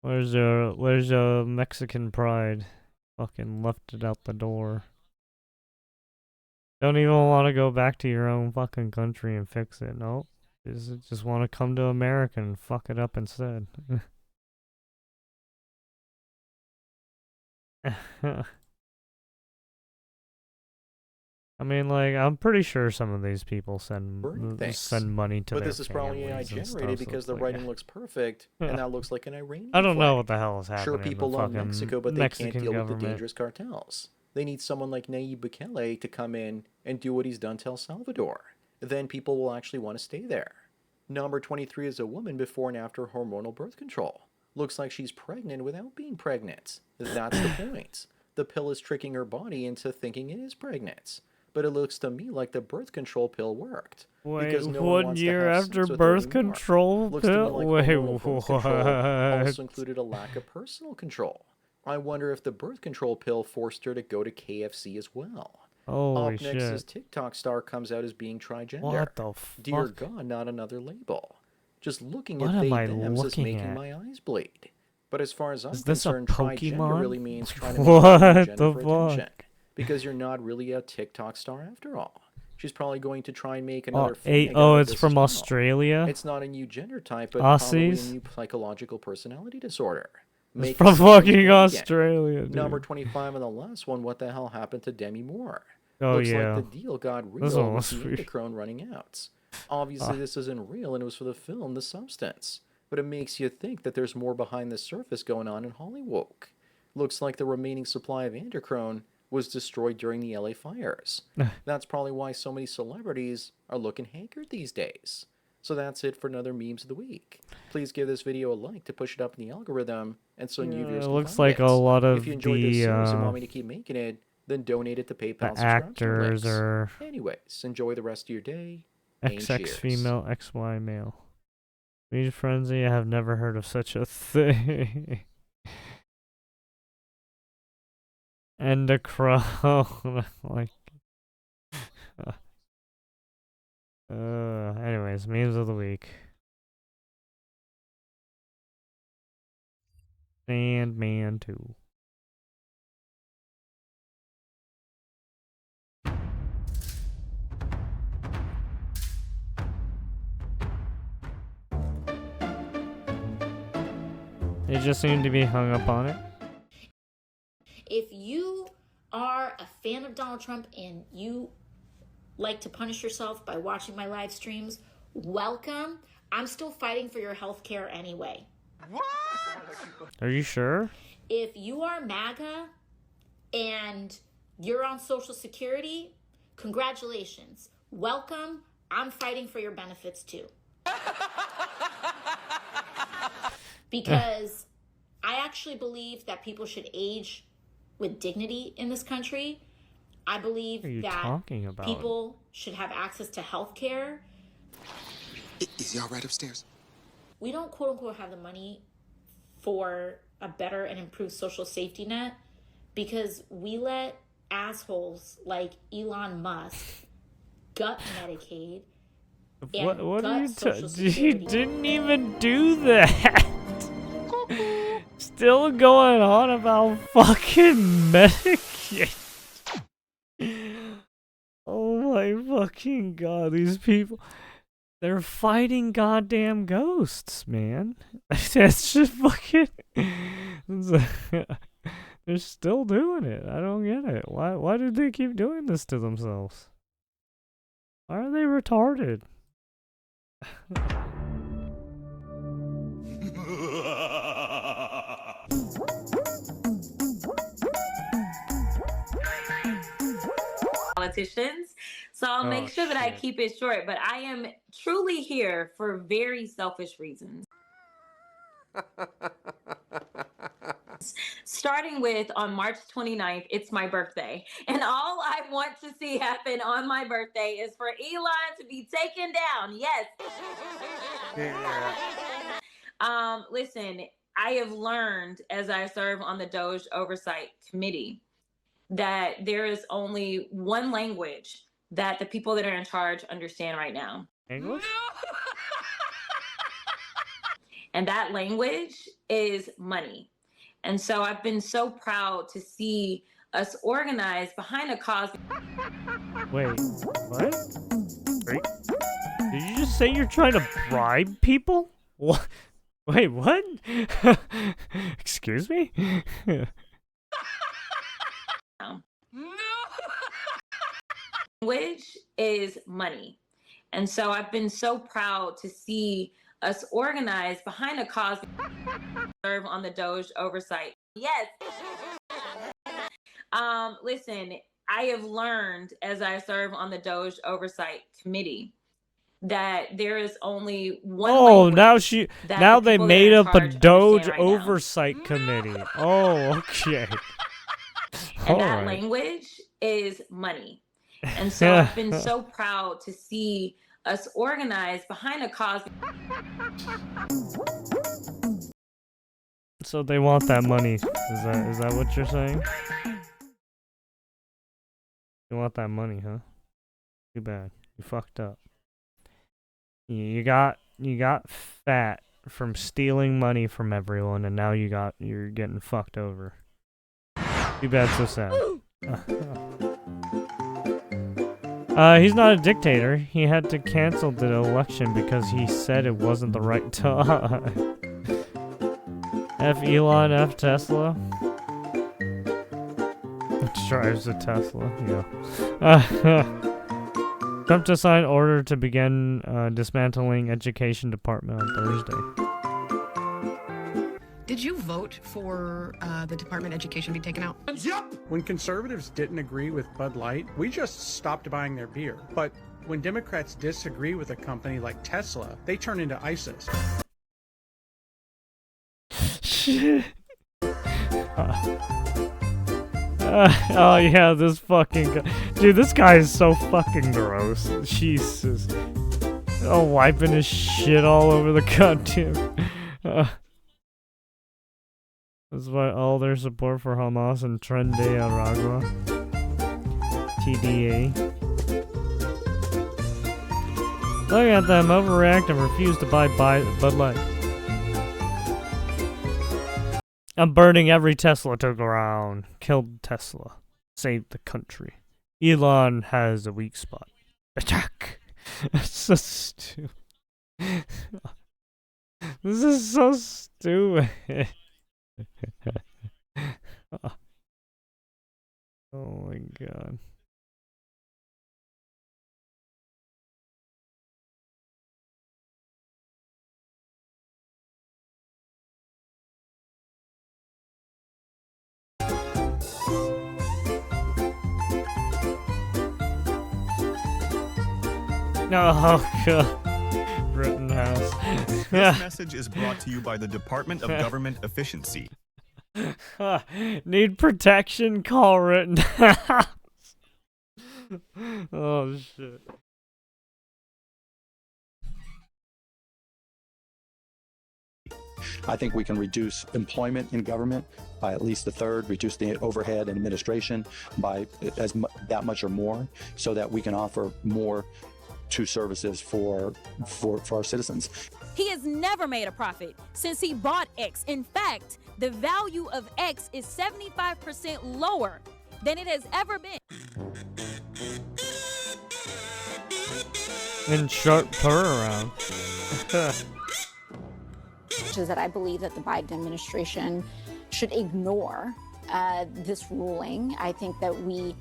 Where's your Mexican pride? Fucking left it out the door. Don't even want to go back to your own fucking country and fix it. Nope. Just want to come to America and fuck it up instead. I mean, like, I'm pretty sure some of these people send money to But their this is probably AI families and stuff, generated so because it's the like, writing looks perfect, and that looks like an Iranian I don't know flag. what the hell is happening. Sure, in the people love fucking Mexico, but they Mexican can't deal with the government. dangerous cartels. They need someone like Nayib Bukele to come in and do what he's done to El Salvador. Then people will actually want to stay there. Number 23 is a woman before and after hormonal birth control. Looks like she's pregnant without being pregnant. That's the point. The pill is tricking her body into thinking it is pregnant. But it looks to me like the birth control pill worked. Wait, because no 1 wants to year have after sex with her birth anymore. control Looks to me pill? like Wait, hormonal birth control what? also included a lack of personal control. I wonder if the birth control pill forced her to go to KFC as well. Holy Up next shit. is TikTok star comes out as being transgender. What the Dear fuck? God, not another label. Just looking What at am they I thems is looking making at? my eyes bleed. But as far as I'm Is this a concerned, transgender Pokemon? really means trying to make What a gender the for fuck? attention. Because you're not really a TikTok star after all. She's probably going to try and make another flag out of it's this from as well. Australia? It's not a new gender type, but probably a Aussies? new psychological personality disorder. It's Make from it sound fucking again. Australia, dude. Number 25 and the last one, what the hell happened to Demi Moore? Oh, Looks yeah. like the deal got This real one with was the weird. Omicron running out. Obviously, this isn't real, and it was for the film The Substance. But it makes you think that there's more behind the surface going on in Hollywood. Looks like the remaining supply of Androchrone was destroyed during the LA fires. That's probably why so many celebrities are looking hankered these days. So that's it for another Memes of the Week. Please give this video a like to push it up in the algorithm, and so new viewers it can looks find like it. a lot of If you enjoyed this the, series and want me to keep making it, then donate it to PayPal. actors are Anyways, enjoy the rest of your day. and XX cheers. female, XY male. Meat frenzy, I have never heard of such a thing. And a crow. Like. Anyways, memes of the week. Sandman 2. They just seem to be hung up on it. If you are a fan of Donald Trump and you like to punish yourself by watching my live streams, welcome. I'm still fighting for your health care anyway. Are you sure? If you are MAGA and you're on Social Security, congratulations. Welcome. I'm fighting for your benefits too. Because I actually believe that people should age with dignity in this country. I believe What are you that talking about? people should have access to health care. Is he all right upstairs? We don't quote unquote have the money for a better and improved social safety net because we let assholes like Elon Musk gut Medicaid. And What are you Social You Security. didn't even do that. Still going on about fucking Medicaid. Oh my fucking god, these people. They're fighting goddamn ghosts, man. That's just fucking... They're still doing it. I don't get it. Why do they keep doing this to themselves? Why are they retarded? Politicians, so I'll make sure that I keep it short, but I am truly here for very selfish reasons. Starting with on March 29th, it's my birthday, and all I want to see happen on my birthday is for Elon to be taken down. Yes. Listen, I have learned as I serve on the Doge Oversight Committee that there is only one language that the people that are in charge understand right now. English? And that language is money. And so I've been so proud to see us organized behind a cause. Wait, what? Wait, did you just say you're trying to bribe people? What? Wait, what? Excuse me? Language is money. And so I've been so proud to see us organized behind a cause. Serve on the Doge Oversight. Yes. Listen, I have learned as I serve on the Doge Oversight Committee that there is only one language that now the they people that made are in up a charge Doge understand right now. Oversight Committee. Oh, okay. And that Alright. language is money. And so I've been so proud to see us organized behind a cause. So they want that money. Is that what you're saying? You want that money, huh? Too bad. You fucked up. You got fat from stealing money from everyone, and now you're getting fucked over. Too bad, so sad. He's not a dictator. He had to cancel the election because he said it wasn't the right time. F Elon, F Tesla. Which drives a Tesla, yeah. Trump to sign order to begin dismantling education department on Thursday. Did you vote for the Department of Education be taken out? Yep! When conservatives didn't agree with Bud Light, we just stopped buying their beer. But when Democrats disagree with a company like Tesla, they turn into ISIS. Oh yeah, this fucking guy. Dude, this guy is so fucking gross. Jesus. Oh, wiping his shit all over the goddamn. That's why all their support for Hamas and Tren de Aragua. TDA. Look at them overreact and refuse to buy Bud Light. I'm burning every Tesla to ground. Killed Tesla. Saved the country. Elon has a weak spot. Attack! That's so stupid. This is so stupid. Oh my god. No, God. Rittenhouse. This message is brought to you by the Department of Government Efficiency. Need protection? Call Rittenhouse. Oh, shit. I think we can reduce employment in government by at least a third, reduce the overhead and administration by that much or more, so that we can offer more to services for our citizens. He has never made a profit since he bought X. In fact, the value of X is 75% lower than it has ever been. And sharp turnaround. Which is that I believe that the Biden administration should ignore this ruling. I think that we,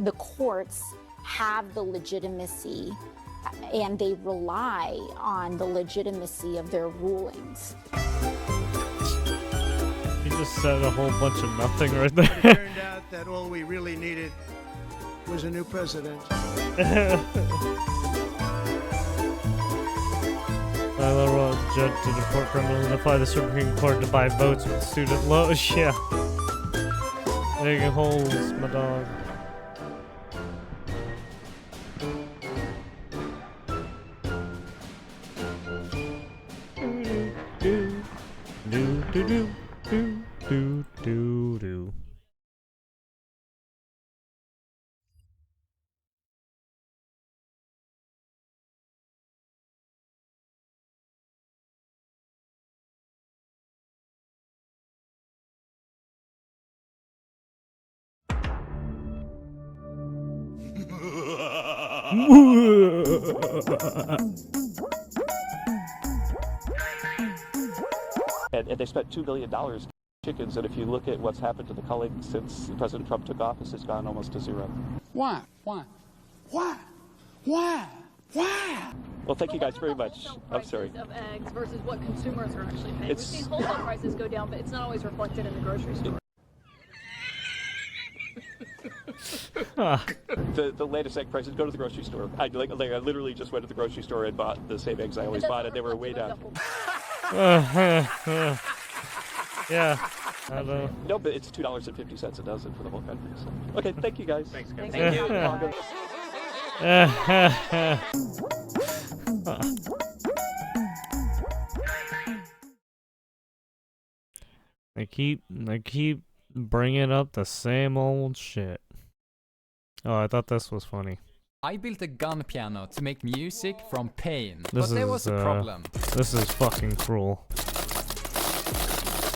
the courts have the legitimacy and they rely on the legitimacy of their rulings. He just said a whole bunch of nothing right there. It turned out that all we really needed was a new president. I love a judge to deport criminals and defy the Supreme Court to buy votes with student loans. Yeah. Big holes, my dog. Do. And they spent $2 billion chickens, and if you look at what's happened to the culling since President Trump took office, it's gone almost to zero. Why? Well, thank you guys very much. I'm sorry. Of eggs versus what consumers are actually paying. It's- We've seen wholesale prices go down, but it's not always reflected in the grocery store. The latest egg prices, go to the grocery store. I literally just went to the grocery store and bought the same eggs I always bought, and they were way down. Yeah. I know. No, but it's $2.50 a dozen for the whole country. So. Okay, thank you guys. Thanks, guys. Thank you. I keep bringing up the same old shit. Oh, I thought this was funny. I built a gun piano to make music from pain, This but there was a problem. This is fucking cruel.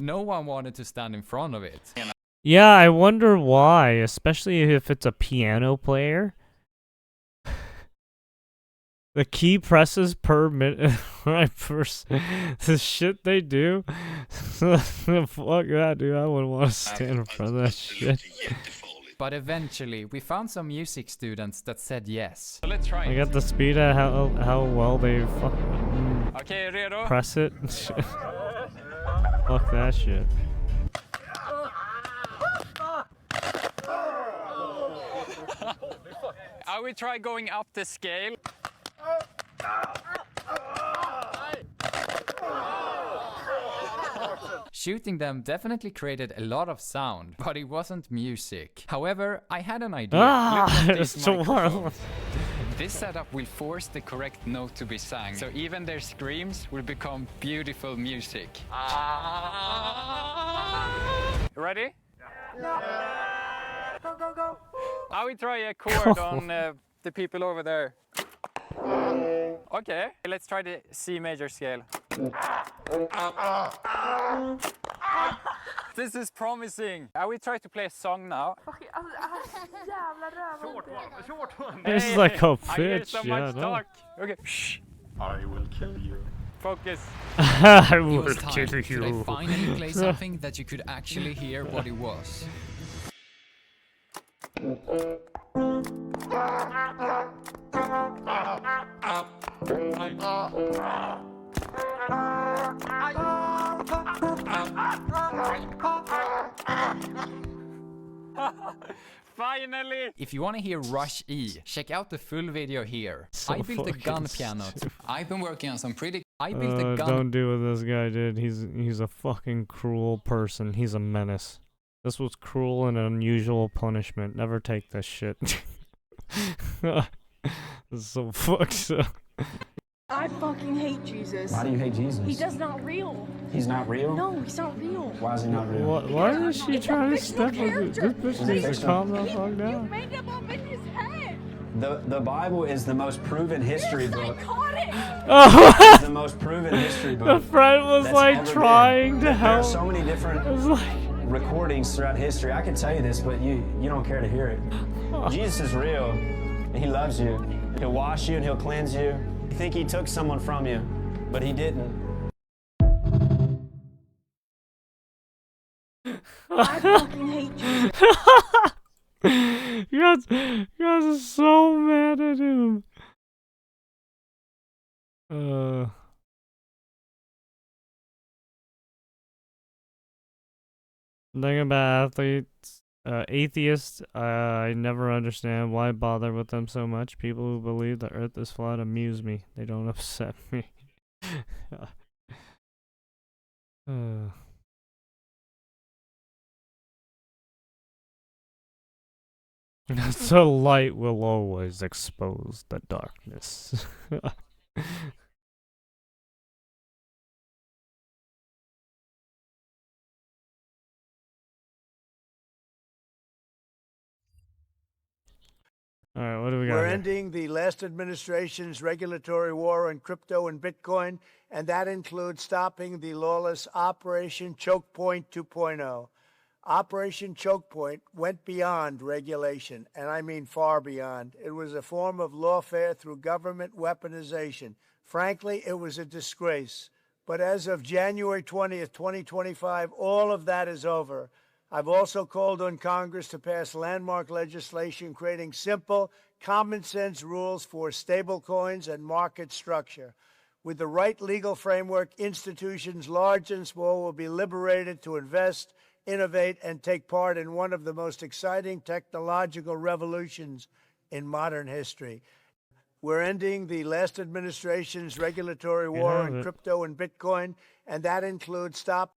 No one wanted to stand in front of it. Yeah, I wonder why, especially if it's a piano player. The key presses per minute, right? The shit they do. Fuck that, dude. I wouldn't want to stand in front of that shit. But eventually, we found some music students that said yes. So let's try I got the speed at how well they fucking Okay, redo? press it. Fuck that shit. I will try going up the scale. Shooting them definitely created a lot of sound, but it wasn't music. However, I had an idea. Look at this it's so microphone. wild. This setup will force the correct note to be sung, so even their screams will become beautiful music. Ready? Go. I will try a chord on the people over there. Okay, let's try the C major scale. This is promising. I will try to play a song now. Short one. This is like a I hear bitch, so yeah, much no. talk. Okay. Shh. I will kill you. Focus. I It will was time. kill Should I you. finally play something that you could actually hear what it was? Finally! If you want to hear Rush E, check out the full video here. So I built a gun piano. I've been working on some pretty... I built a gun... Don't do what this guy did. He's a fucking cruel person. He's a menace. This was cruel and unusual punishment. Never take this shit. This is so fucked up. I fucking hate Jesus. Why do you hate Jesus? He's not real. He's not real? No, he's not real. Why is he not real? Why is she trying to step on this? This bitch needs to calm the fuck down. Made him up in his head. The Bible is the most proven history book. Oh, It's the most proven history book. the friend was that's like ever trying been. to There are help. so many different recordings throughout history. I can tell you this, but you don't care to hear it. Jesus is real, and he loves you. He'll wash you and he'll cleanse you. You think he took someone from you, but he didn't. I fucking hate Jesus. You guys are so mad at him. Thing about atheists, I never understand why bother with them so much. People who believe the earth is flat amuse me. They don't upset me. The light will always expose the darkness. All right, what do we got We're here? ending the last administration's regulatory war on crypto and Bitcoin, and that includes stopping the lawless Operation Choke Point 2.0. Operation Choke Point went beyond regulation, and I mean far beyond. It was a form of lawfare through government weaponization. Frankly, it was a disgrace. But as of January 20th, 2025, all of that is over. I've also called on Congress to pass landmark legislation creating simple, common-sense rules for stablecoins and market structure. With the right legal framework, institutions large and small will be liberated to invest, innovate, and take part in one of the most exciting technological revolutions in modern history. We're ending the last administration's regulatory war on crypto and Bitcoin, and that includes stop.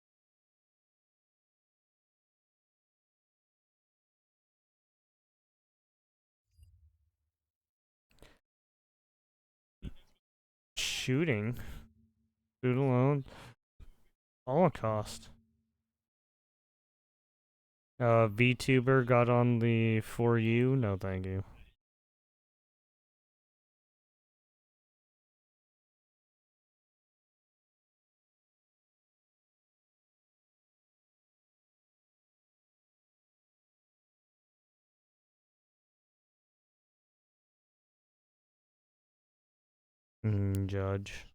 Shooting? Shoot alone? Holocaust. VTuber got on the For You? No, thank you. Judge.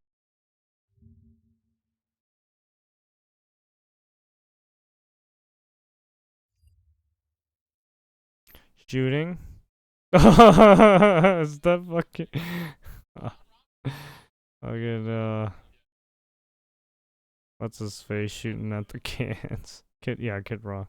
Shooting? Is that fucking... Fucking, what's his face shooting at the cans? Kid Rock.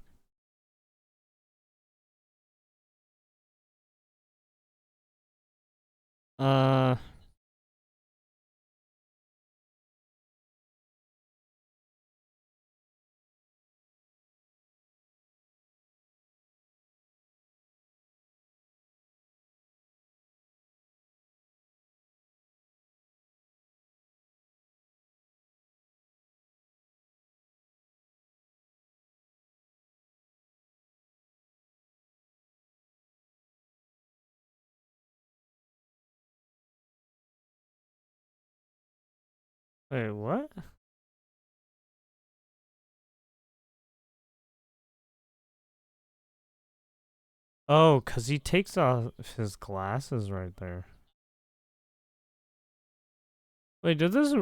Wait, what? Oh, 'cause he takes off his glasses right there. Wait, did this...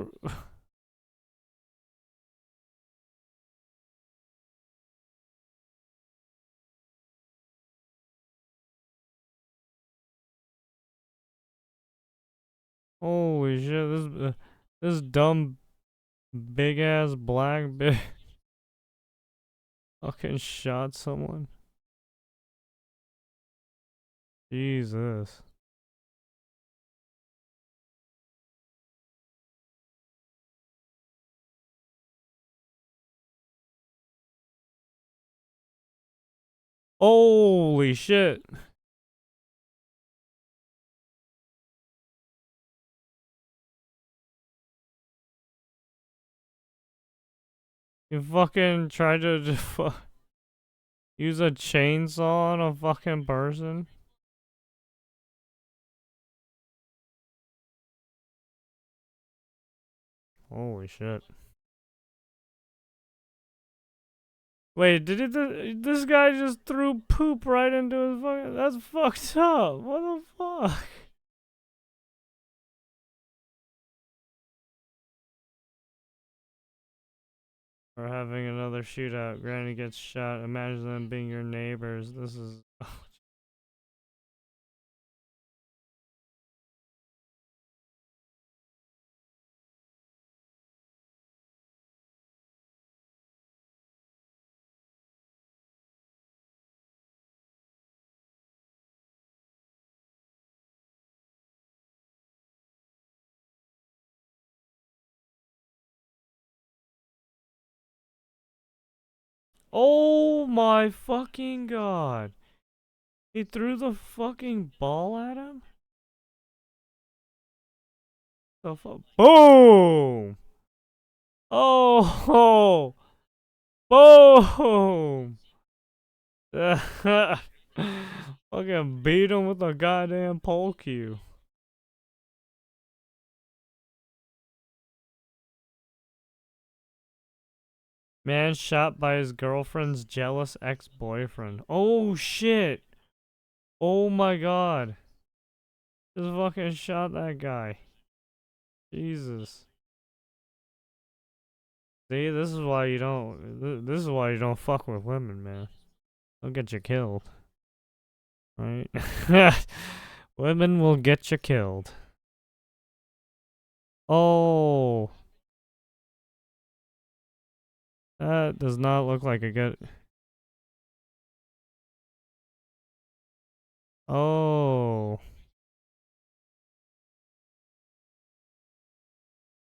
Holy shit, this dumb big ass black bitch fucking shot someone. Jesus. Holy shit. You fucking tried to use a chainsaw on a fucking person? Holy shit. Wait, this guy just threw poop right into his fucking... That's fucked up. What the fuck? Or having another shootout. Granny gets shot. Imagine them being your neighbors. This is... Oh my fucking god. He threw the fucking ball at him? The fuck? Boom! Oh! Boom! Fucking beat him with a goddamn pole cue. Man shot by his girlfriend's jealous ex-boyfriend. Oh shit! Oh my god. Just fucking shot that guy. Jesus. See, this is why you don't. This is why you don't fuck with women, man. They'll get you killed. Right? Women will get you killed. Oh. That does not look like a good... Oh.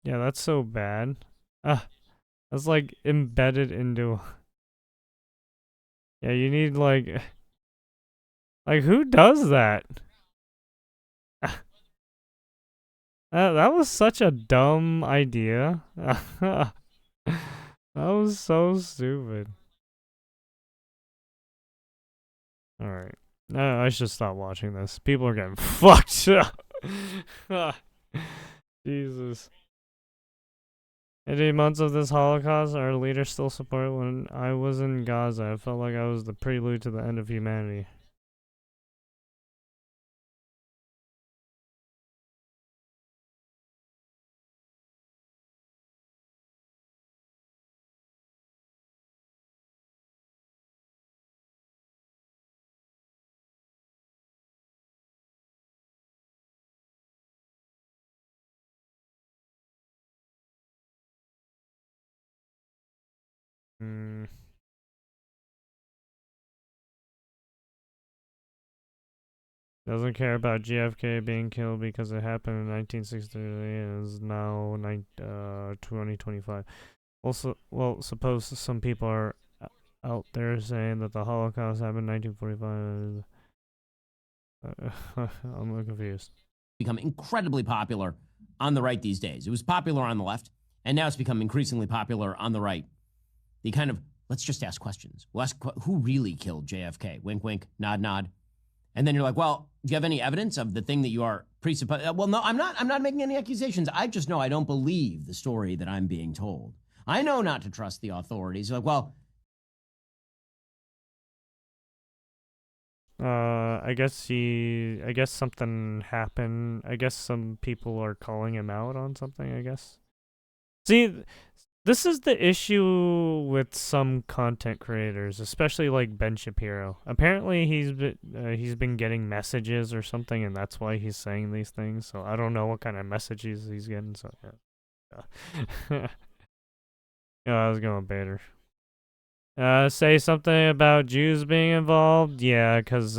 Yeah, that's so bad. That's like embedded into... Yeah, you need like... Like, who does that? That was such a dumb idea. That was so stupid. Alright. No, I should stop watching this. People are getting fucked up. Jesus. 80 months of this Holocaust, our leaders still support. When I was in Gaza, I felt like I was the prelude to the end of humanity. Doesn't care about JFK being killed because it happened in 1963 and is now 2025. Also, well, suppose some people are out there saying that the Holocaust happened in 1945. I'm a little confused. Become incredibly popular on the right these days. It was popular on the left, and now it's become increasingly popular on the right. The kind of, let's just ask questions. We'll ask who really killed JFK? Wink, wink, nod, nod. And then you're like, well, do you have any evidence of the thing that you are presupposing? Well, no, I'm not making any accusations. I just know I don't believe the story that I'm being told. I know not to trust the authorities. Like, well, I guess something happened. I guess some people are calling him out on something, I guess. See, this is the issue with some content creators, especially like Ben Shapiro. Apparently he's been getting messages or something, and that's why he's saying these things. So I don't know what kind of messages he's getting. So yeah. Yeah, I was going Bader. Say something about Jews being involved. Yeah, because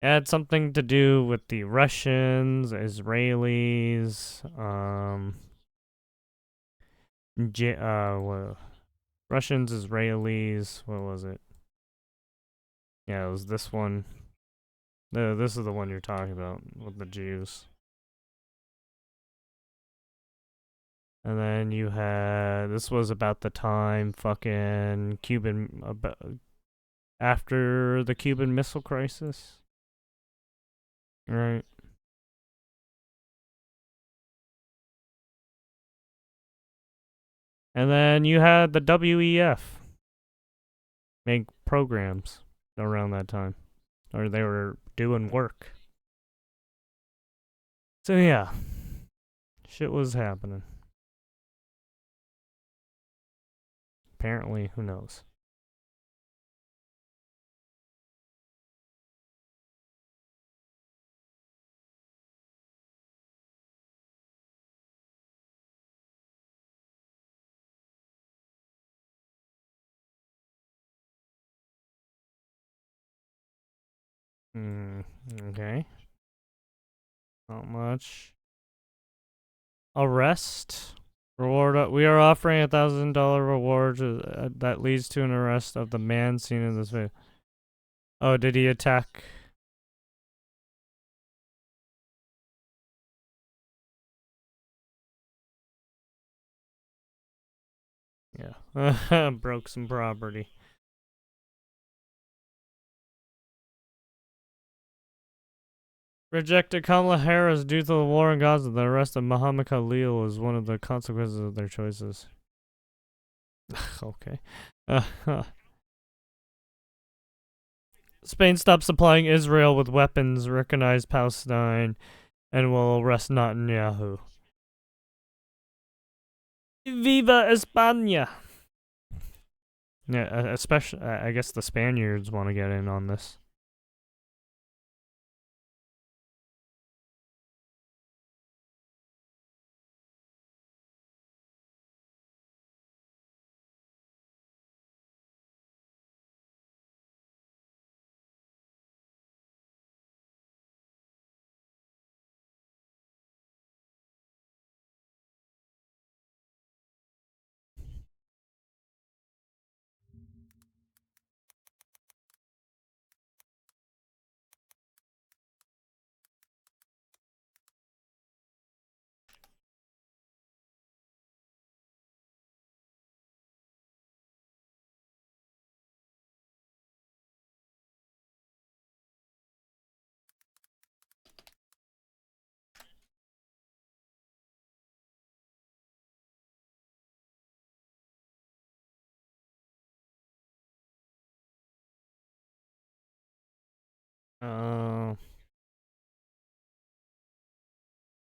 It had something to do with the Russians, Israelis, Russians, Israelis, what was it? Yeah, it was this one. No, this is the one you're talking about, with the Jews. And then you had, this was about the time fucking after the Cuban Missile Crisis. Right. And then you had the WEF make programs around that time. Or they were doing work. So yeah. Shit was happening. Apparently, who knows? Okay. Not much. Arrest. Reward. We are offering $1,000 reward that leads to an arrest of the man seen in this video. Oh, did he attack? Yeah. Broke some property. Rejected Kamala Harris due to the war in Gaza. The arrest of Muhammad Khalil is one of the consequences of their choices. Okay. Spain stopped supplying Israel with weapons, recognized Palestine, and will arrest Netanyahu. Viva España! Yeah, especially, I guess the Spaniards want to get in on this.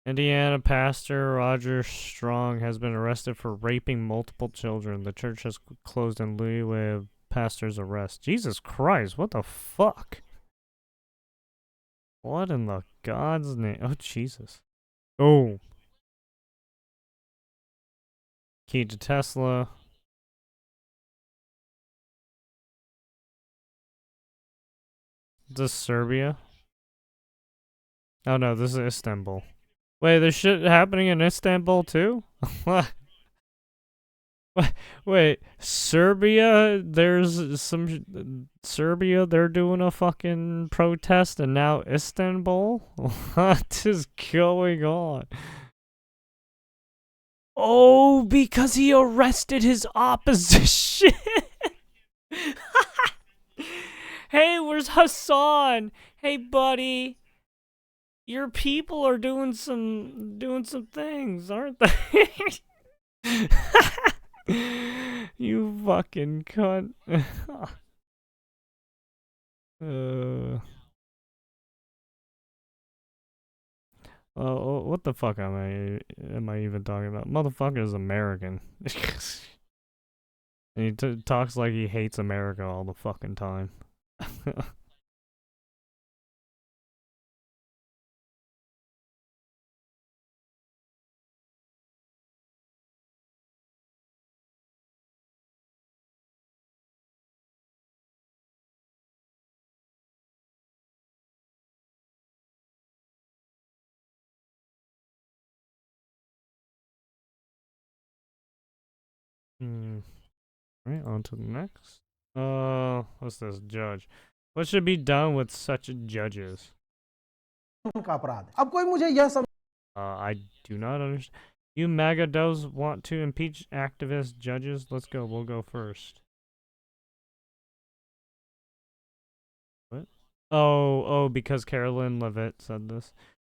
Indiana pastor Roger Strong has been arrested for raping multiple children. The church has closed in leeway of pastor's arrest. Jesus Christ, what the fuck? What in the God's name? Oh, Jesus. Oh. Key to Tesla. This is Serbia? Oh no, this is Istanbul. Wait, there's shit happening in Istanbul too? What? Wait, Serbia? There's some Serbia. They're doing a fucking protest, and now Istanbul. What is going on? Oh, because he arrested his opposition. Hey, where's Hassan? Hey, buddy. Your people are doing some things, aren't they? You fucking cunt. Oh, what the fuck am I even talking about? Motherfucker is American. And he talks like he hates America all the fucking time. Right, on to the next. What's this? Judge. What should be done with such judges? I do not understand. You MAGA does want to impeach activist judges? Let's go. We'll go first. What? Oh, because Carolyn Levitt said this.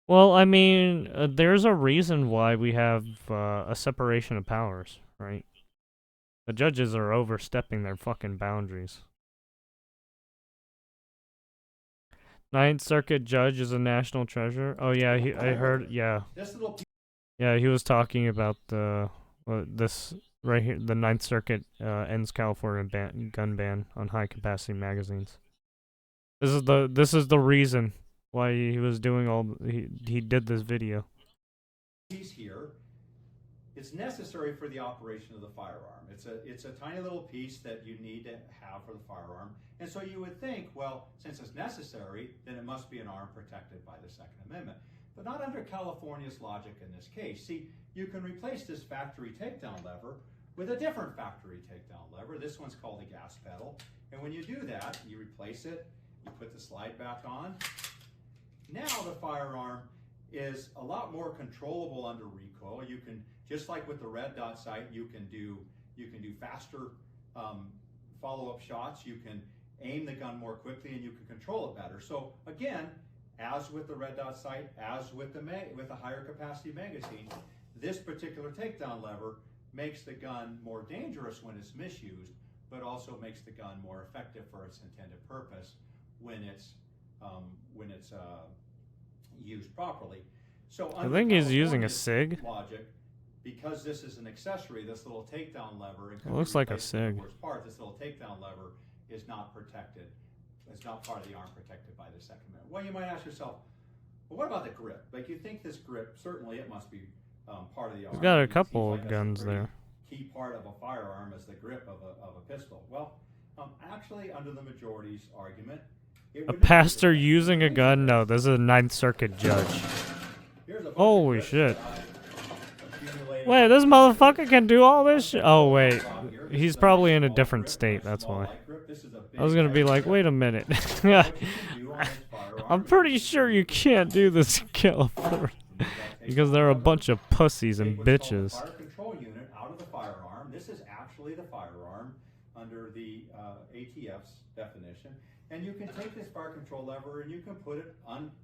Well, I mean, there's a reason why we have a separation of powers, right? The judges are overstepping their fucking boundaries. Ninth Circuit judge is a national treasure. Oh yeah, I heard. Yeah, yeah, he was talking about the this right here. The Ninth Circuit ends California gun ban on high capacity magazines. This is the reason why he was doing he did this video. Piece here. It's necessary for the operation of the firearm. It's a tiny little piece that you need to have for the firearm. And so you would think, well, since it's necessary, then it must be an arm protected by the Second Amendment. But not under California's logic in this case. See, you can replace this factory takedown lever with a different factory takedown lever. This one's called a gas pedal. And when you do that, you replace it, you put the slide back on. Now the firearm is a lot more controllable under recoil. You can, just like with the red dot sight, you can do faster follow-up shots. You can aim the gun more quickly, and you can control it better. So again, as with the red dot sight, as with the higher capacity magazine, this particular takedown lever makes the gun more dangerous when it's misused, but also makes the gun more effective for its intended purpose when it's used properly. So I think he's using a SIG. Logic, because this is an accessory, this little takedown lever. It looks like a SIG. This little takedown lever is not protected. It's not part of the arm protected by the Second Amendment. Well, you might ask yourself, well, what about the grip? Like, you think this grip, certainly it must be part of the arm. He's got a couple of guns there. Key part of a firearm is the grip of a pistol. Well, actually, under the majority's argument, a pastor using a gun? No, this is a Ninth Circuit judge. Holy shit. Wait, this motherfucker can do all this shit? Oh, wait. He's probably in a different state, that's why. I was gonna be like, wait a minute. I'm pretty sure you can't do this in California. Because they're a bunch of pussies and bitches. Fire control unit out of the firearm. This is actually the firearm under the ATF's definition. And you can take this fire control lever and you can put it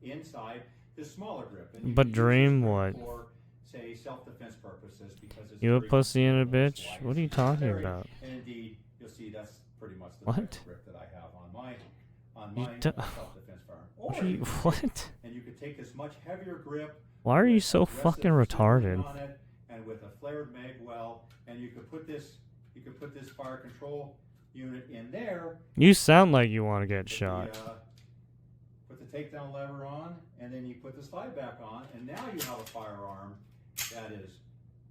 inside this smaller grip. And but Dream what? For, say, self-defense purposes, because it's you a pussy and a bitch? What are you talking about? And indeed, you'll see that's pretty much the grip that I have on my self-defense firearm. What? And you could take this much heavier grip. Why are you so fucking retarded? And with a flared mag well, and you could put this fire control unit in there. You sound like you want to get shot. Put the takedown lever on, and then you put the slide back on, and now you have a firearm that is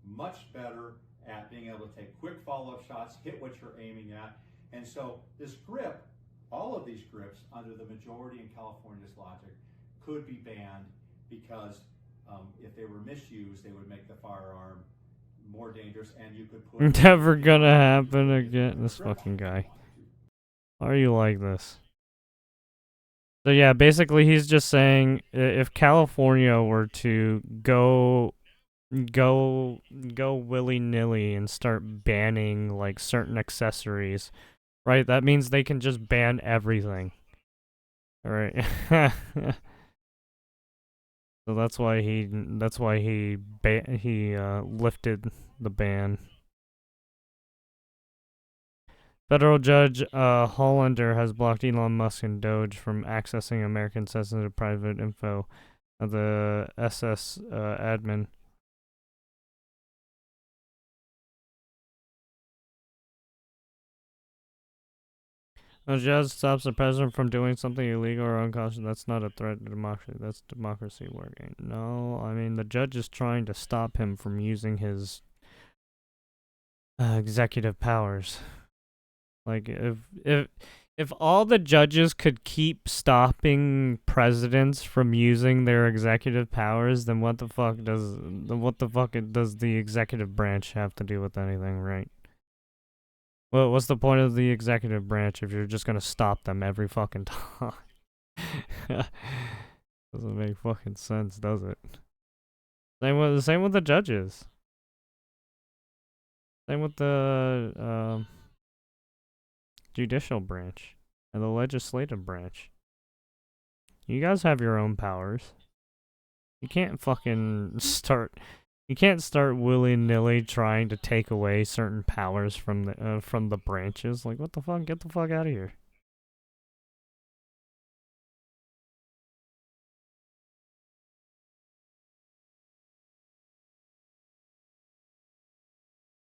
much better at being able to take quick follow-up shots, hit what you're aiming at. And so this grip, all of these grips under the majority in California's logic, could be banned because if they were misused, they would make the firearm more dangerous, and you could put... Never gonna happen again. This fucking guy. Why are you like this? So yeah, basically he's just saying if California were to go willy-nilly and start banning like certain accessories, right? That means they can just ban everything. All right. So that's why he lifted the ban. Federal Judge Hollander has blocked Elon Musk and Doge from accessing American sensitive private info of the SS admin. A judge stops the president from doing something illegal or unconscionable. That's not a threat to democracy. That's democracy working. No, I mean, the judge is trying to stop him from using his executive powers. Like, if all the judges could keep stopping presidents from using their executive powers, then what the fuck does the executive branch have to do with anything, right? Well, what's the point of the executive branch if you're just gonna stop them every fucking time? Doesn't make fucking sense, does it? Same with the judges. Same with the judicial branch and the legislative branch. You guys have your own powers. You can't fucking start. You can't start willy-nilly trying to take away certain powers from the branches. Like, what the fuck? Get the fuck out of here.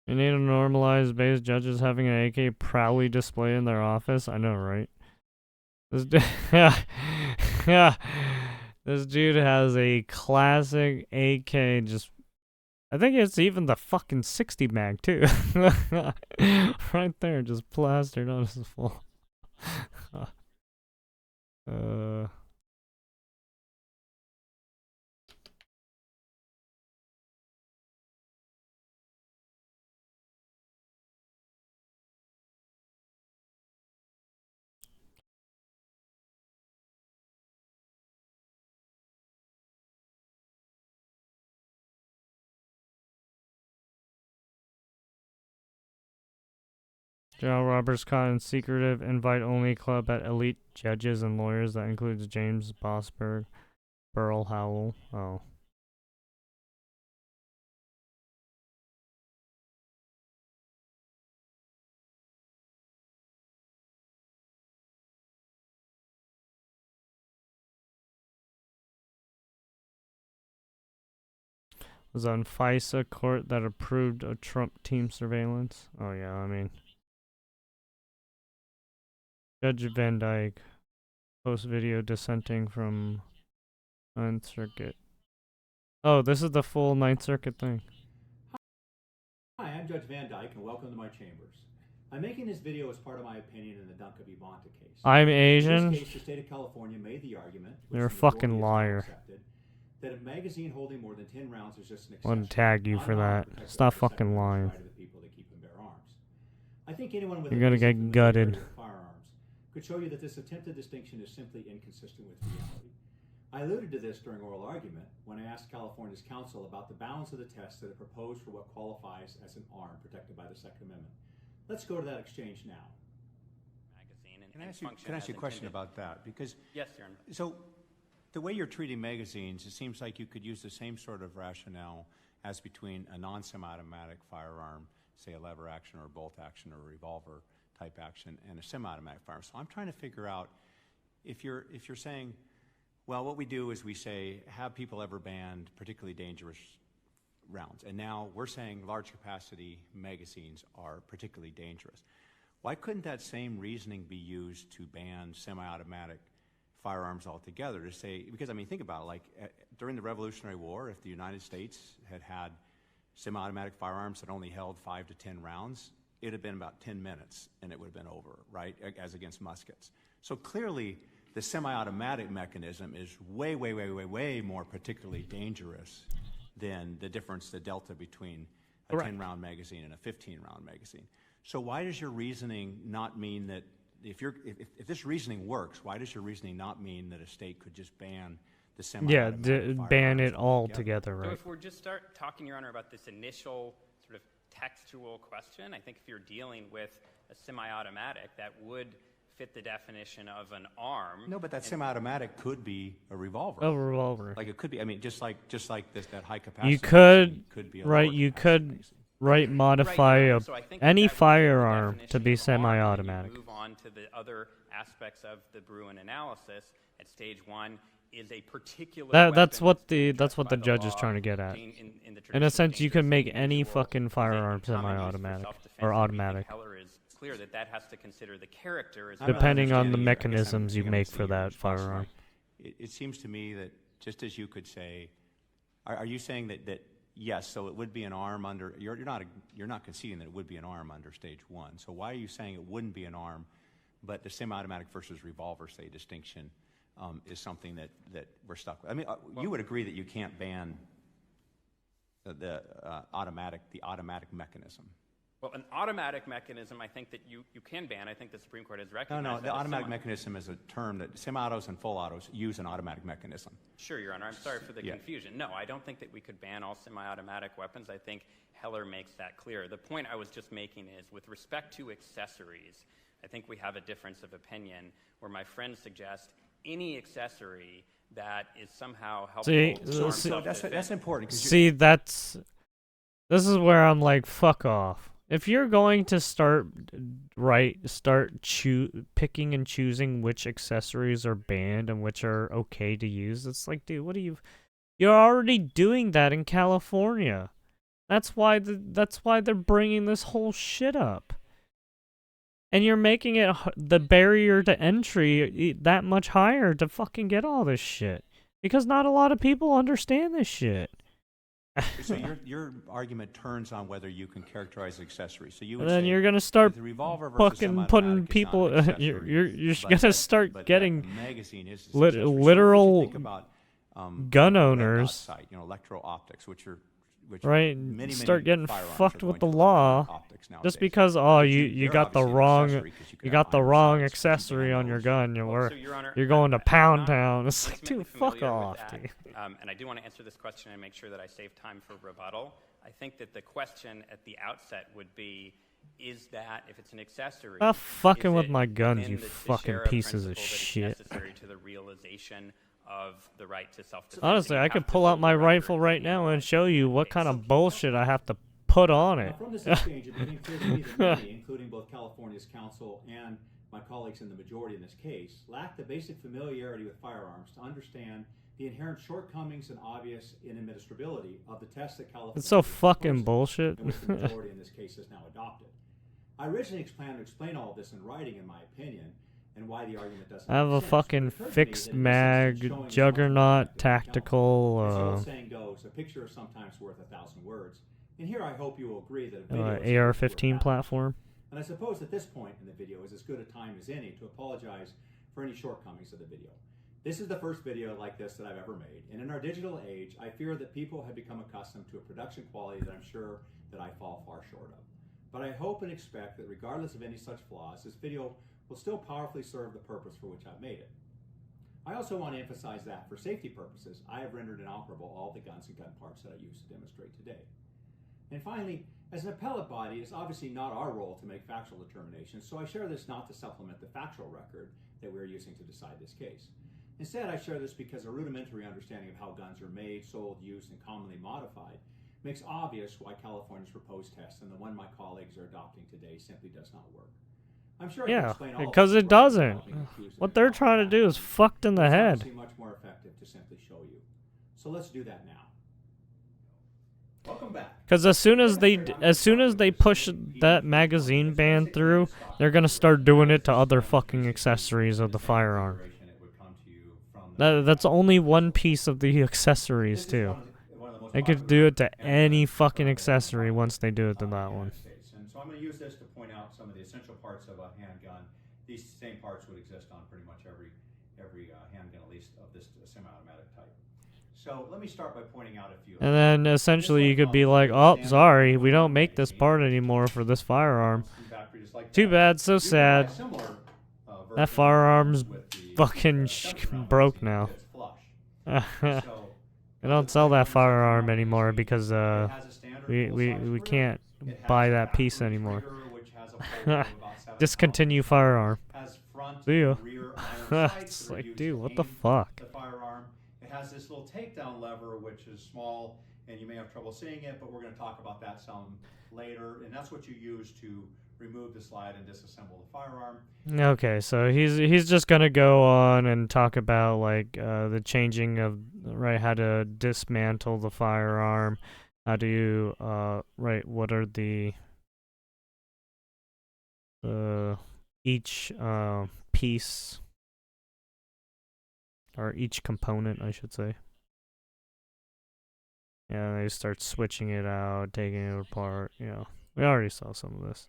You need to normalize base judges having an AK proudly displayed in their office. I know, right? This this dude has a classic AK just. I think it's even the fucking 60 mag too. Right there, just plastered on his full. General Roberts caught in secretive invite-only club at elite judges and lawyers. That includes James Bosberg, Burl Howell. Oh. Was on FISA court that approved a Trump team surveillance. Oh yeah, I mean. Judge Van Dyke, post video dissenting from Ninth Circuit. Oh, this is the full Ninth Circuit thing. Hi, I'm Judge Van Dyke, and welcome to my chambers. I'm making this video as part of my opinion in the Duncan v. Bonta case. I'm Asian. In this case, the state of California made the argument, You're a fucking liar. that a magazine holding more than 10 rounds is just an I want to tag you for that. Stop fucking lying. I think anyone with You're gonna get gutted. Could show you that this attempted distinction is simply inconsistent with reality. I alluded to this during oral argument when I asked California's counsel about the balance of the tests that are proposed for what qualifies as an arm protected by the Second Amendment. Let's go to that exchange now. Can I ask you a question about that? Because yes, Your Honor. So the way you're treating magazines, it seems like you could use the same sort of rationale as between a non-semi-automatic firearm, say a lever action or a bolt action or a revolver type action, and a semi-automatic firearm. So I'm trying to figure out if you're saying, well, what we do is we say have people ever banned particularly dangerous rounds, and now we're saying large capacity magazines are particularly dangerous. Why couldn't that same reasoning be used to ban semi-automatic firearms altogether? To say, because I mean, think about it, like during the Revolutionary War, if the United States had semi-automatic firearms that only held 5 to 10 rounds, it'd have been about 10 minutes and it would have been over, right, as against muskets. So clearly, the semi-automatic mechanism is way, way, way, way, way more particularly dangerous than the difference, the delta between a 10-round magazine and a 15-round magazine. So why does your reasoning not mean that, if this reasoning works, why does your reasoning not mean that a state could just ban the semi-automatic ban it all together, right? So if we're just start talking, Your Honor, about this initial sort of textual question, I think if you're dealing with a semi-automatic, that would fit the definition of an arm. No, but that semi-automatic could be a revolver. A revolver. Like it could be. I mean, just like this, that high capacity. You could, be a right? You could, right? Modify any firearm to be semi-automatic. Move on to the other aspects of the Bruin analysis. At stage one, is a particular. That's what the judge is trying to get at. In a sense, you can make any fucking firearm semi-automatic or automatic. It's clear that has to consider the character, depending on the mechanisms you make for that firearm. It seems to me that just as you could say, are you saying that yes, so it would be an arm under? You're not conceding that it would be an arm under stage one. So why are you saying it wouldn't be an arm, but the semi-automatic versus revolver, say, distinction is something that we're stuck with? I mean, you would agree that you can't ban the automatic mechanism. Well, an automatic mechanism, I think that you can ban. I think the Supreme Court has No, recognized no, that the as automatic someone- mechanism is a term that semi-autos and full autos use an automatic mechanism. Sure, Your Honor. I'm sorry for the Yeah. confusion. No, I don't think that we could ban all semi-automatic weapons. I think Heller makes that clear. The point I was just making is, with respect to accessories, I think we have a difference of opinion where my friends suggest any accessory that is somehow helpful See, to arm see- self-defense. That's important. 'Cause See, this is where I'm like, fuck off. If you're going to start picking and choosing which accessories are banned and which are okay to use, it's like, dude, what are you? You're already doing that in California. That's why they're bringing this whole shit up. And you're making it the barrier to entry that much higher to fucking get all this shit. Because not a lot of people understand this shit. So your argument turns on whether you can characterize accessories. So you would And then say you're gonna start that the revolver versus fucking semi-automatic putting is people. not an accessory, You're but gonna that- start but that getting the magazine is an accessory. So what would you literal think about, gun red dot owners, sight, electro-optics, which right? many Start getting firearms fucked are with going the to law optics nowadays. just because you They're got the obviously an wrong accessory 'cause you can you have got the iron wrong sights, but you accessory on your gun. Your Honor, You're going to I'm Pound not Town. It's like, intimately dude, fuck familiar with off, that. dude. And I do want to answer this question and make sure that I save time for rebuttal. I think that the question at the outset would be, is that, if it's an accessory, Stop fucking is with it my guns, within you the fucking Teixeira pieces of principle that it's shit. necessary to the realization of the right to self-defense? Honestly, You I have could to pull out build my the record rifle right now and show you what kind of bullshit I have to put on Now, it. from this exchange, it became clear to me that many, including both California's counsel and my colleagues in the majority in this case, lack the basic familiarity with firearms to understand the inherent shortcomings and obvious inadmissibility of the test that California It's so is fucking proposing, bullshit. and which the majority in this case has now adopted. I originally planned to explain all of this in writing, in my opinion, and why the argument doesn't I have make a sense, fucking but it occurred to me fixed that in this mag instance, showing is juggernaut often effective in counsel. As the tactical old saying goes, a picture is sometimes worth 1,000 words. And here I hope you will agree that a video is AR-15 platform. and I suppose at this point in the video is as good a time as any to apologize for any shortcomings of the video. This is the first video like this that I've ever made, and in our digital age, I fear that people have become accustomed to a production quality that I'm sure that I fall far short of. But I hope and expect that regardless of any such flaws, this video will still powerfully serve the purpose for which I've made it. I also want to emphasize that for safety purposes, I have rendered inoperable all the guns and gun parts that I use to demonstrate today. And finally, as an appellate body, it's obviously not our role to make factual determinations, so I share this not to supplement the factual record that we're using to decide this case. Instead, I share this because a rudimentary understanding of how guns are made, sold, used, and commonly modified makes obvious why California's proposed test and the one my colleagues are adopting today simply does not work. I'm sure I can Yeah, explain all of because this it without doesn't. being accused of What they're trying to do is fucked in the It's head. obviously much more effective to simply show you. So let's do that now. Welcome back. Because as soon as they push that magazine ban through, they're gonna start doing it to other fucking accessories of the firearm. That's only one piece of the accessories too. They could do it to any fucking accessory once they do it to that one. And so I'm going to use this to point out some of the essential parts of a handgun. These same parts would exist on pretty much every handgun, at least of this semi-automatic type. So let me start by pointing out a few. And then essentially you could be like, oh, sorry, we don't make this part anymore for this firearm. Too bad, so sad. That firearm's fucking broke now. They don't sell that firearm anymore because we can't buy that piece anymore. Discontinue firearm. See ya. It's like, dude, what the fuck? The firearm. It has this little takedown lever, which is small, and you may have trouble seeing it, but we're going to talk about that some later. And that's what you use to remove the slide and disassemble the firearm. Okay, so he's just gonna go on and talk about like the changing of how to dismantle the firearm, how do you what are the each piece or each component, I should say. Yeah, they start switching it out, taking it apart. You know, we already saw some of this.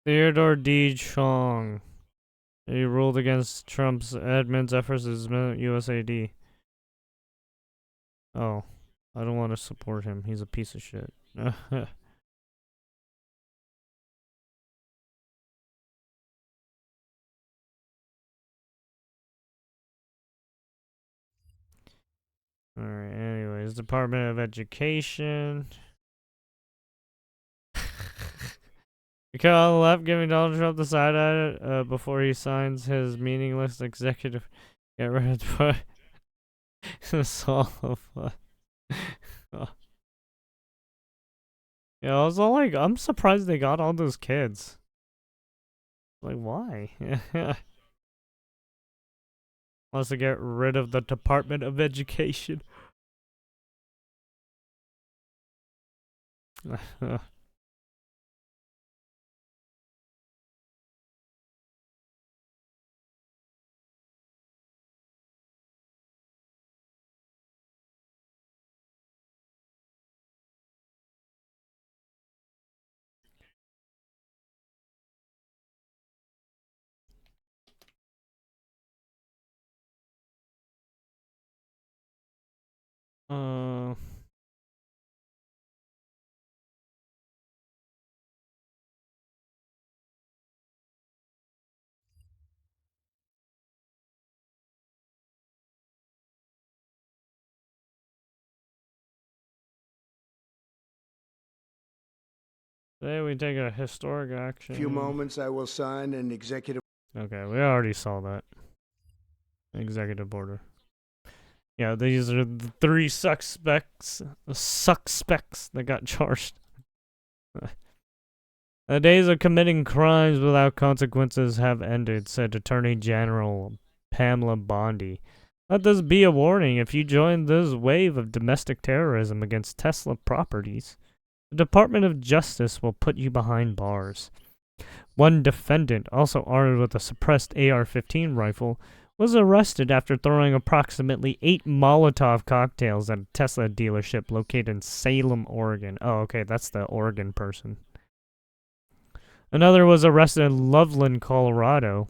Theodore D. Chong. He ruled against Trump's admin's efforts as USAID. Oh, I don't want to support him. He's a piece of shit. Alright, anyways, Department of Education. Because on the left, giving Donald Trump the side eye before he signs his meaningless executive. Get rid of it's all of Yeah, I was all like, I'm surprised they got all those kids. Like, why? Wants to get rid of the Department of Education. Today we take a historic action. A few moments, I will sign an executive. Okay, we already saw that. Executive order. Yeah, these are the 3 suspects that got charged. The days of committing crimes without consequences have ended, said Attorney General Pamela Bondi. Let this be a warning. If you join this wave of domestic terrorism against Tesla properties, the Department of Justice will put you behind bars. One defendant, also armed with a suppressed AR-15 rifle, was arrested after throwing approximately 8 Molotov cocktails at a Tesla dealership located in Salem, Oregon. Oh, okay, that's the Oregon person. Another was arrested in Loveland, Colorado,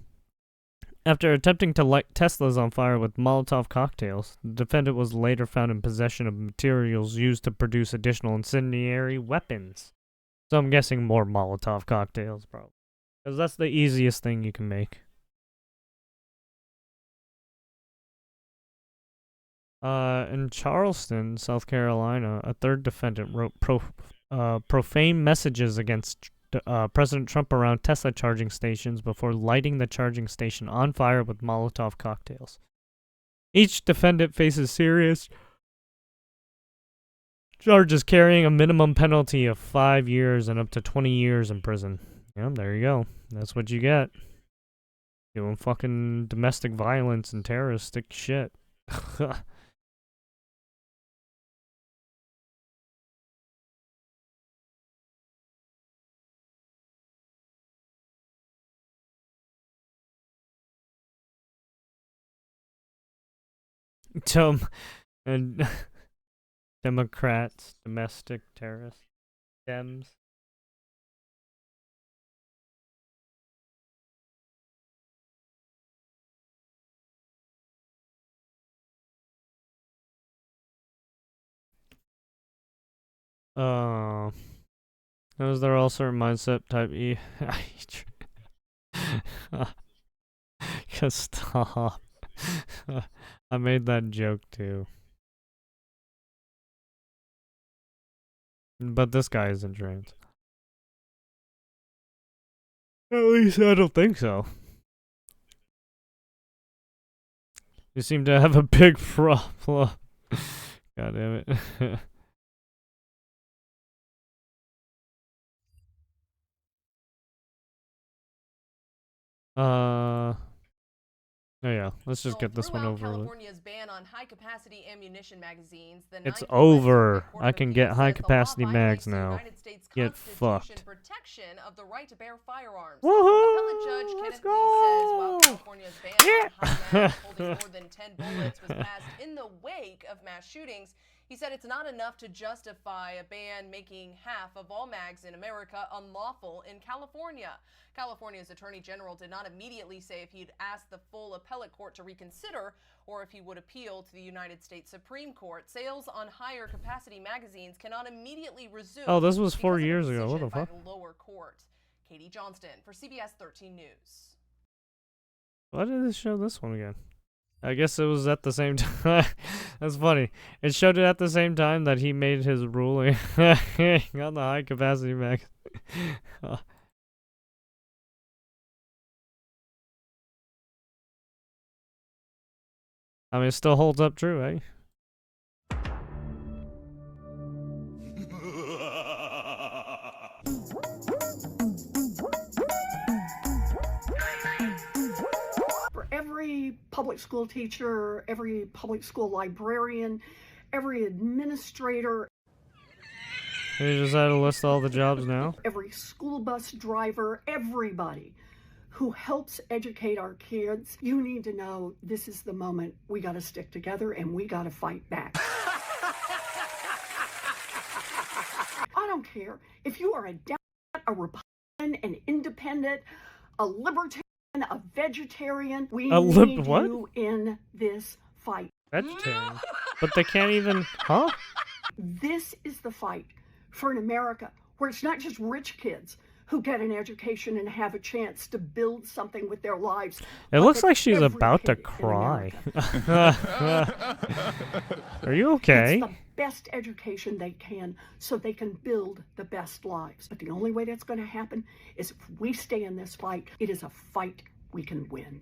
after attempting to light Teslas on fire with Molotov cocktails. The defendant was later found in possession of materials used to produce additional incendiary weapons. So I'm guessing more Molotov cocktails, probably. Because that's the easiest thing you can make. In Charleston, South Carolina, a third defendant wrote profane messages against President Trump around Tesla charging stations before lighting the charging station on fire with Molotov cocktails. Each defendant faces serious charges carrying a minimum penalty of 5 years and up to 20 years in prison. Yeah, there you go. That's what you get. Doing fucking domestic violence and terroristic shit. And Democrats, domestic terrorists, Dems. Those are all certain mindset type E. Just stop. I made that joke too. But this guy isn't trans. At least I don't think so. You seem to have a big problem. God damn it. Oh yeah, let's just get this one over with. California's ban on high-capacity ammunition magazines, It's over. I can get high-capacity mags now. Get fucked. Protection of the right to bear firearms. Woohoo! Appellate Judge Kenneth Lee says while California's ban on high mags holding more than 10 bullets was passed in the wake of mass shootings, he He said it's not enough to justify a ban making half of all mags in America unlawful in California. California's Attorney General did not immediately say if he'd asked the full appellate court to reconsider or if he would appeal to the United States Supreme Court. Sales on higher capacity magazines cannot immediately resume. Oh, this was 4 because of a years ago. What decision the fuck? by the lower court. Katie Johnston for CBS 13 News. Why did it show this one again? I guess it was at the same time. That's funny. It showed it at the same time that he made his ruling on the high capacity mag. I mean, it still holds up true, eh? For every public school teacher, every public school librarian, every administrator, You just had to list all the jobs now? every school bus driver, everybody who helps educate our kids, you need to know this is the moment we got to stick together and we got to fight back. I don't care if you are a Democrat, a Republican, an independent, a libertarian, a vegetarian. We need what? you in this fight. Vegetarian. But they can't even, huh? This is the fight for an America where it's not just rich kids who get an education and have a chance to build something with their lives. It looks but like she's every about to kid in cry. America. Are you okay? It's the best education they can so they can build the best lives. But the only way that's going to happen is if we stay in this fight. It is a fight we can win.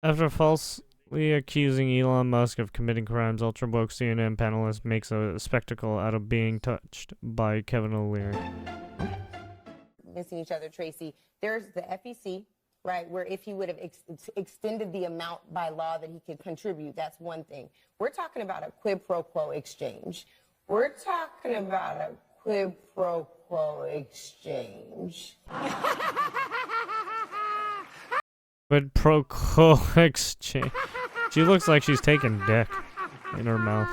After falsely accusing Elon Musk of committing crimes, ultra woke CNN panelist makes a spectacle out of being touched by Kevin O'Leary. Missing each other, Tracy. There's the FEC, right, where if he would have extended the amount by law that he could contribute, that's one thing. We're talking about a quid pro quo exchange. We're talking about a quid pro quo exchange. Quid pro quo exchange. She looks like she's taking dick in her mouth.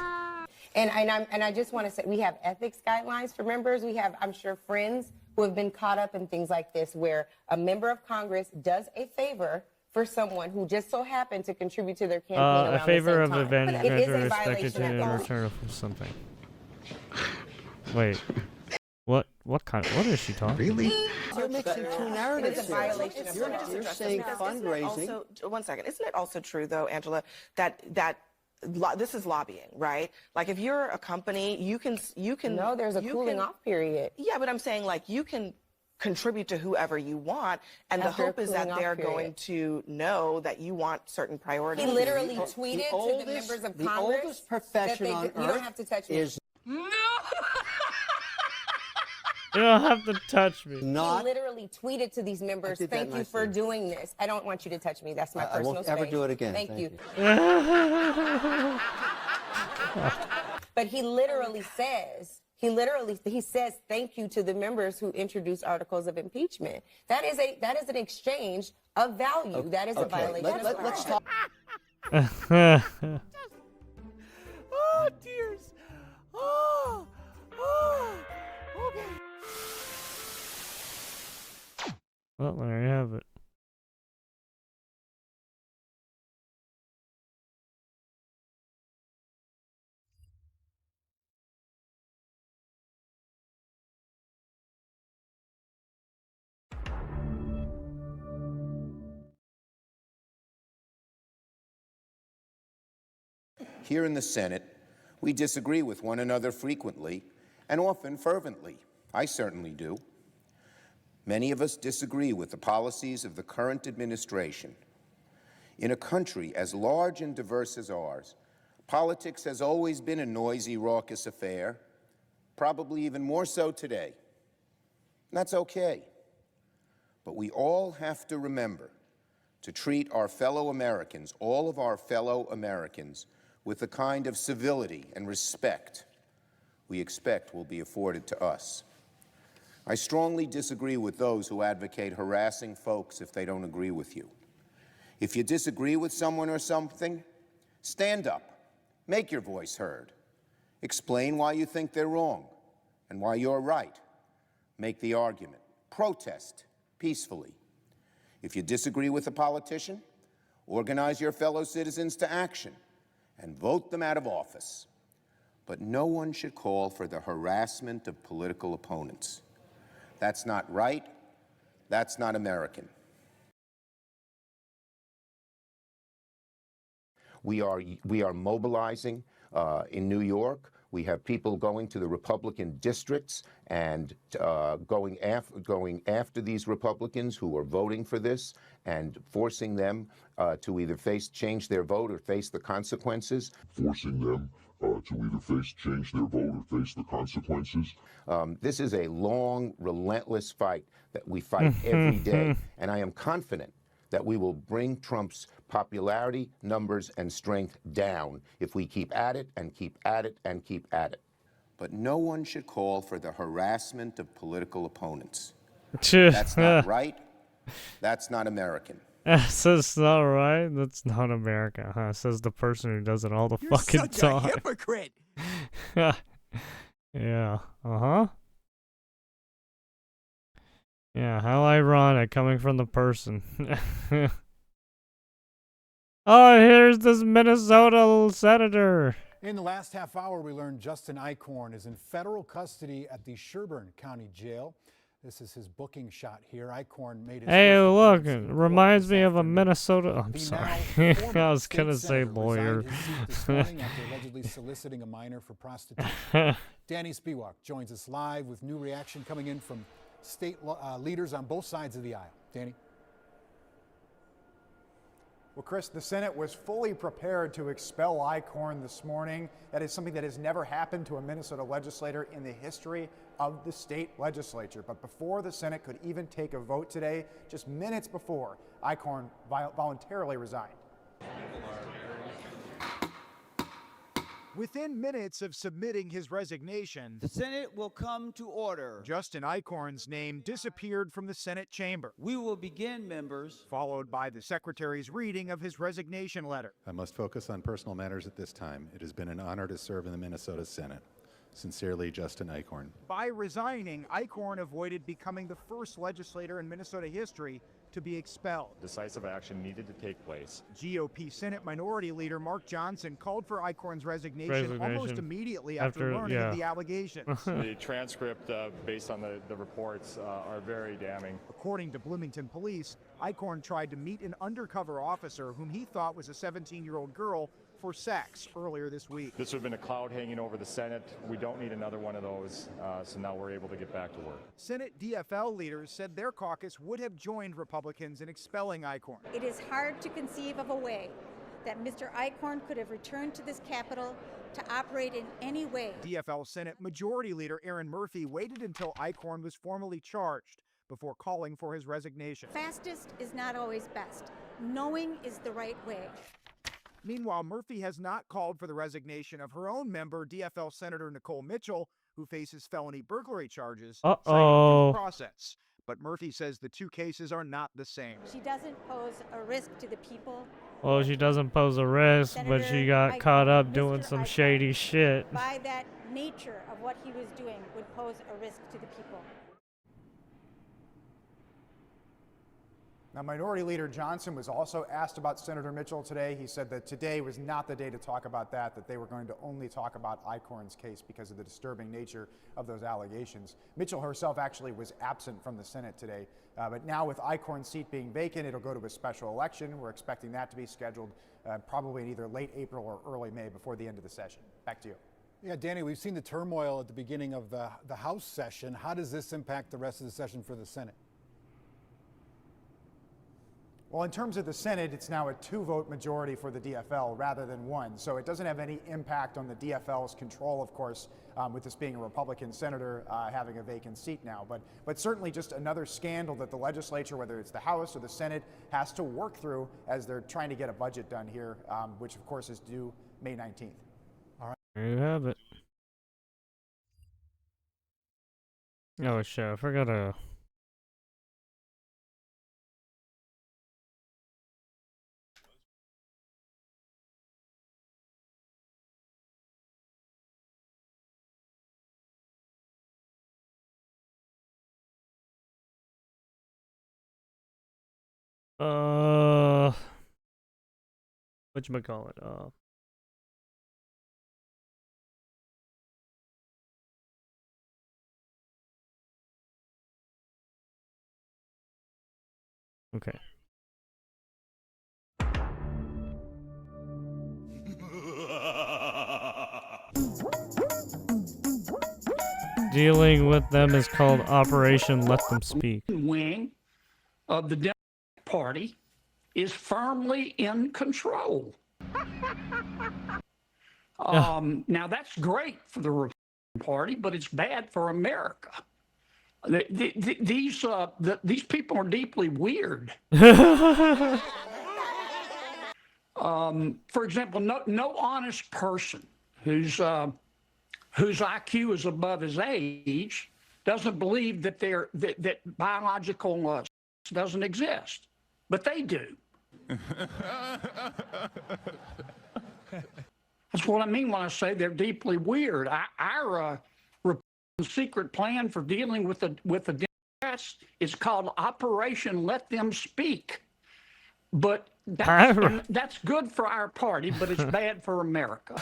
And I just want to say, we have ethics guidelines for members. We have, I'm sure, friends who have been caught up in things like this, where a member of Congress does a favor for someone who just so happened to contribute to their campaign around A favor the of same time. event But it is a expected violation to of in law. return for something. Wait. What kind? What is she talking? Really? You're mixing two narratives. It's a violation of law. You're saying fundraising. Also, one second. Isn't it also true, though, Angela, that this is lobbying, right? Like, if you're a company, you can. No, there's a cooling off period. Yeah, but I'm saying, like, you can contribute to whoever you want, and After the hope a is that cooling off they're period. going to know that you want certain priorities. He literally tweeted to the members of Congress oldest profession that on you don't earth have to touch me. is You don't have to touch me. He literally tweeted to these members, did that thank you for doing this. I don't want you to touch me. That's my I personal won't space. ever do it again. Thank Thank you. you. But he literally says, he says thank you to the members who introduced articles of impeachment. That is an exchange of value. That is a violation of law. Let's talk. Oh, tears. Oh, okay. Well, there you have it. Here in the Senate, we disagree with one another frequently and often fervently. I certainly do. Many of us disagree with the policies of the current administration. In a country as large and diverse as ours, politics has always been a noisy, raucous affair, probably even more so today. And that's okay. But we all have to remember to treat our fellow Americans, all of our fellow Americans, with the kind of civility and respect we expect will be afforded to us. I strongly disagree with those who advocate harassing folks if they don't agree with you. If you disagree with someone or something, stand up, make your voice heard, explain why you think they're wrong and why you're right. Make the argument, protest peacefully. If you disagree with a politician, organize your fellow citizens to action and vote them out of office. But no one should call for the harassment of political opponents. That's not right. That's not American. We are mobilizing in New York. We have people going to the Republican districts and going after these Republicans who are voting for this and forcing them to either change their vote or face the consequences. Forcing them to either change their vote or face the consequences. This is a long, relentless fight that we fight every day, and I am confident that we will bring Trump's popularity, numbers, and strength down if we keep at it and keep at it and keep at it. But no one should call for the harassment of political opponents. That's not right. That's not American. Says not right. That's not America, huh? Says the person who does it all the fucking such time. a hypocrite. Yeah. Uh-huh. Yeah, how ironic coming from the person. Oh, here's this Minnesota senator. In the last half hour, we learned Justin Eichhorn is in federal custody at the Sherburne County Jail. This is his booking shot here. Eichhorn made his Hey, first look, appearance it in reminds court me this of a afternoon. Minnesota. I'm The sorry. now former I was state gonna say senator lawyer. resigned his seat this morning after allegedly soliciting a minor for prostitution. Danny Spiewak joins us live with new reaction coming in from state leaders on both sides of the aisle. Danny. Well, Chris, the Senate was fully prepared to expel Eichhorn this morning. That is something that has never happened to a Minnesota legislator in the history of the state legislature. But before the Senate could even take a vote today, just minutes before, Eichhorn voluntarily resigned. Within minutes of submitting his resignation, The Senate will come to order. Justin Eichhorn's name disappeared from the Senate chamber. We will begin, members. Followed by the secretary's reading of his resignation letter. I must focus on personal matters at this time. It has been an honor to serve in the Minnesota Senate. Sincerely, Justin Eichhorn. By resigning, Eichhorn avoided becoming the first legislator in Minnesota history to be expelled. Decisive action needed to take place. GOP Senate Minority Leader Mark Johnson called for Eichhorn's resignation almost immediately after learning of the allegations. The transcript based on the reports are very damning. According to Bloomington police, Eichhorn tried to meet an undercover officer whom he thought was a 17-year-old girl for sex earlier this week. This would have been a cloud hanging over the Senate. We don't need another one of those, so now we're able to get back to work. Senate DFL leaders said their caucus would have joined Republicans in expelling Eichhorn. It is hard to conceive of a way that Mr. Eichhorn could have returned to this Capitol to operate in any way. DFL Senate Majority Leader Aaron Murphy waited until Eichhorn was formally charged before calling for his resignation. Fastest is not always best. Knowing is the right way. Meanwhile, Murphy has not called for the resignation of her own member, DFL Senator Nicole Mitchell, who faces felony burglary charges citing due process. But Murphy says the two cases are not the same. She doesn't pose a risk to the people. Well, she doesn't pose a risk, but she got caught up doing some shady shit. By that nature of what he was doing would pose a risk to the people. Now, Minority Leader Johnson was also asked about Senator Mitchell today. He said that today was not the day to talk about that they were going to only talk about Eichhorn's case because of the disturbing nature of those allegations. Mitchell herself actually was absent from the Senate today, but now with Eichhorn's seat being vacant, it'll go to a special election. We're expecting that to be scheduled probably in either late April or early May before the end of the session. Back to you. Yeah, Danny, we've seen the turmoil at the beginning of the House session. How does this impact the rest of the session for the Senate? Well, in terms of the Senate, it's now a 2-vote majority for the DFL rather than 1. So it doesn't have any impact on the DFL's control, of course, with this being a Republican senator having a vacant seat now. But certainly just another scandal that the legislature, whether it's the House or the Senate, has to work through as they're trying to get a budget done here, which of course is due May 19th. All right. There you have it. Oh shit, I forgot to... whatchamacallit? Okay. Dealing with them is called Operation Let Them Speak. Wing of the Democratic Party is firmly in control. Now that's great for the Republican Party, but it's bad for America. These people are deeply weird. For example, no honest person whose IQ is above his age doesn't believe that that biological doesn't exist, but they do. That's what I mean when I say they're deeply weird. Our secret plan for dealing with the Democrats is called Operation Let Them Speak. But that's good for our party, but it's bad for America.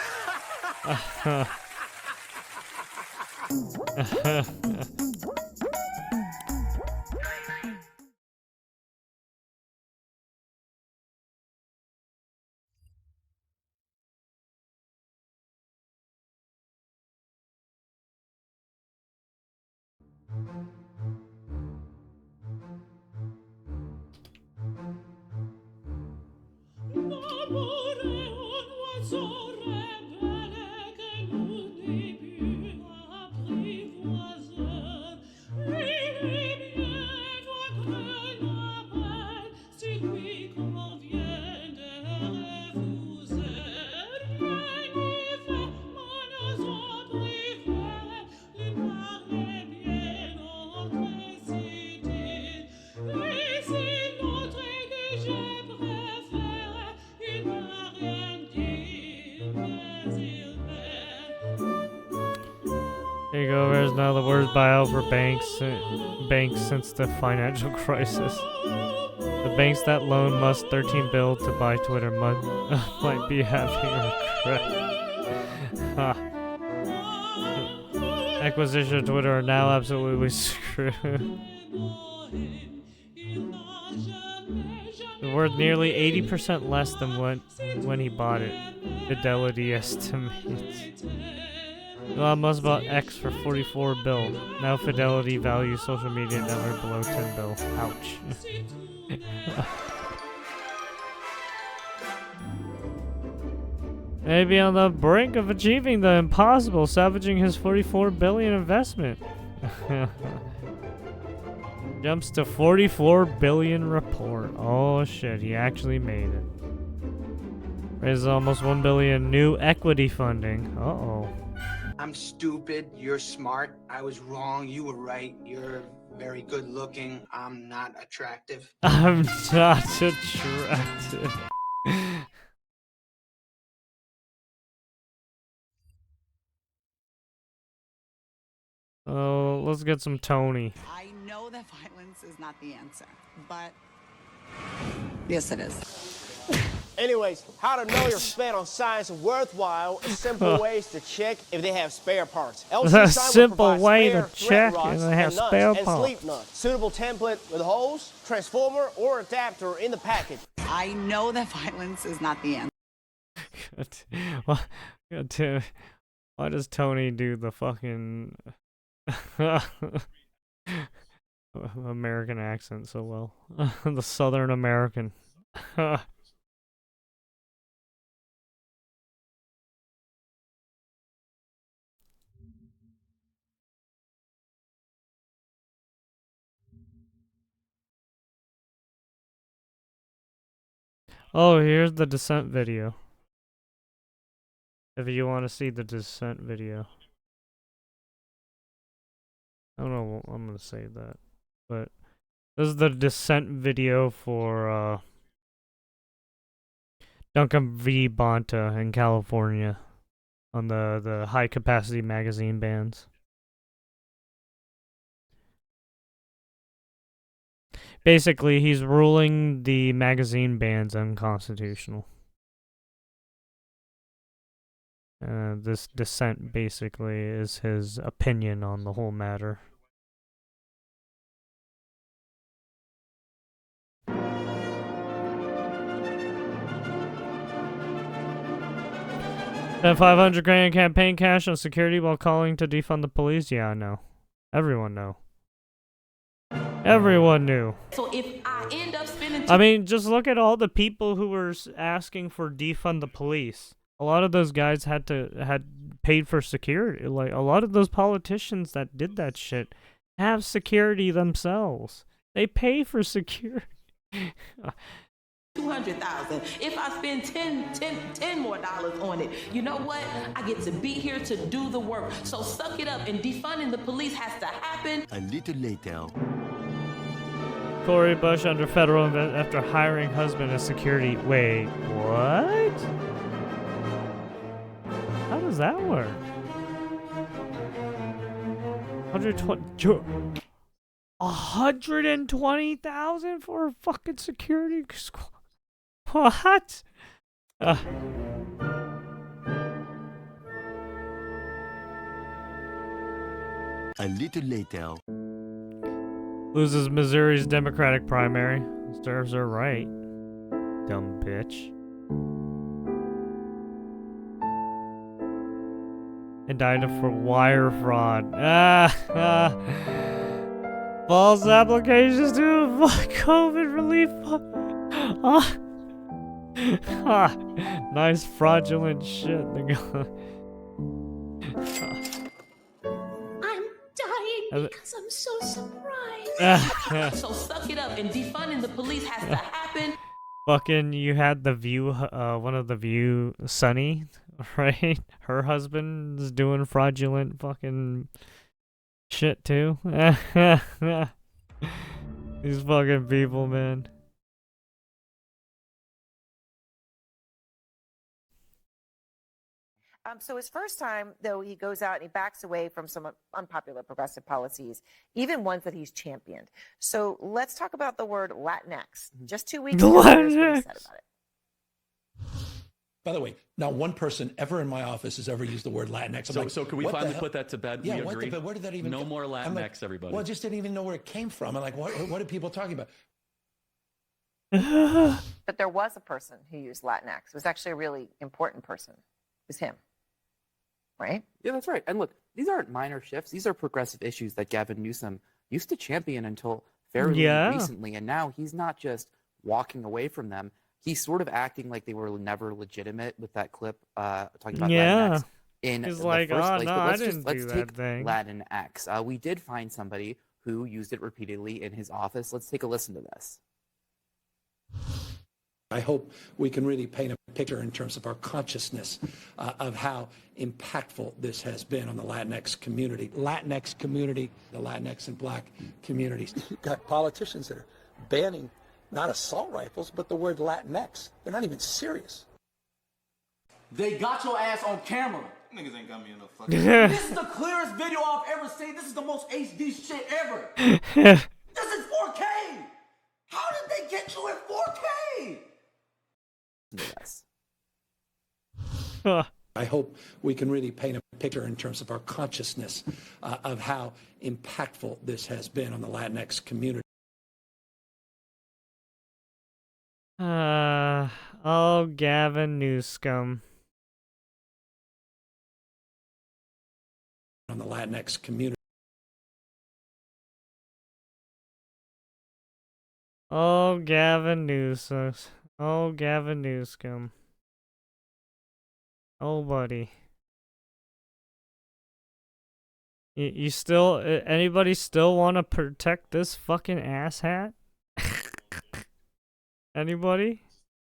There you go, there's now the worst buyout for banks since the financial crisis. The banks that loaned Musk $13 billion to buy Twitter might be having regret. Acquisition of Twitter are now absolutely screwed. They're worth nearly 80% less than when he bought it. Fidelity estimates. Elon Musk bought X for $44 billion. Now Fidelity values social media network below $10 billion. Ouch. Maybe on the brink of achieving the impossible, salvaging his $44 billion investment. Jumps to $44 billion report. Oh shit, he actually made it. Raises almost $1 billion new equity funding. Uh-oh. I'm stupid, you're smart, I was wrong, you were right, you're very good looking, I'm not attractive. I'm not attractive. Oh, let's get some Tony. I know that violence is not the answer, but yes, it is. Anyways, how to know your spend on science worthwhile is simple ways to check if they have spare parts. A simple way to check if they have spare parts. Sleep nuts. Suitable template with holes, transformer, or adapter in the package. I know that violence is not the answer. Why does Tony do the fucking... American accent so well. The Southern American. Oh, here's the descent video. If you want to see the descent video. I don't know, I'm gonna save that. But this is the descent video for Duncan V. Bonta in California on the high capacity magazine bans. Basically, he's ruling the magazine bans unconstitutional. This dissent basically is his opinion on the whole matter. Spent $500,000 in campaign cash on security while calling to defund the police. Yeah, I know. Everyone know. Everyone knew. So if I end up spending, I mean, just look at all the people who were asking for defund the police. A lot of those guys had paid for security. Like, a lot of those politicians that did that shit have security themselves. They pay for security. $200,000. If I spend $10 more on it, you know what? I get to be here to do the work. So suck it up, and defunding the police has to happen. A little later. Cori Bush under federal invest after hiring husband as security. Wait, what? How does that work? 120,000 for a fucking security squad. What? A little later. Loses Missouri's Democratic primary. Serves her right. Dumb bitch. Indicted for wire fraud. False applications to COVID relief fund. Nice fraudulent shit. I'm dying because I'm so surprised. So suck it up, and defunding the police has to happen. Fucking, you had the View, one of the View, Sunny, right? Her husband's doing fraudulent fucking shit too. These fucking people, man. So his first time, though, he goes out and he backs away from some unpopular progressive policies, even ones that he's championed. So let's talk about the word Latinx. Just 2 weeks ago, here's what he said about it. By the way, not one person ever in my office has ever used the word Latinx. So can we finally put that to bed? Yeah, we agree? where did that even No more Latinx, like, everybody. Well, I just didn't even know where it came from. I'm like, what are people talking about? But there was a person who used Latinx. It was actually a really important person. It was him. Right? Yeah, that's right. And look, these aren't minor shifts. These are progressive issues that Gavin Newsom used to champion until fairly recently. And now he's not just walking away from them. He's sort of acting like they were never legitimate with that clip talking about Latinx in the like, first place. No, But let's take thing. Latinx. We did find somebody who used it repeatedly in his office. Let's take a listen to this. I hope we can really paint a picture in terms of our consciousness of how impactful this has been on the Latinx community. The Latinx and Black communities. You've got politicians that are banning not assault rifles, but the word Latinx. They're not even serious. They got your ass on camera. Niggas ain't got me in no fucking. This is the clearest video I've ever seen. This is the most HD shit ever. This is 4K. How did they get you in 4K? Yes. I hope we can really paint a picture in terms of our consciousness of how impactful this has been on the Latinx community. Oh, Gavin Newsom. On the Latinx community. Oh, Gavin Newsom. Oh, Gavin Newsom. Oh, buddy. You still, anybody still want to protect this fucking asshat? Anybody?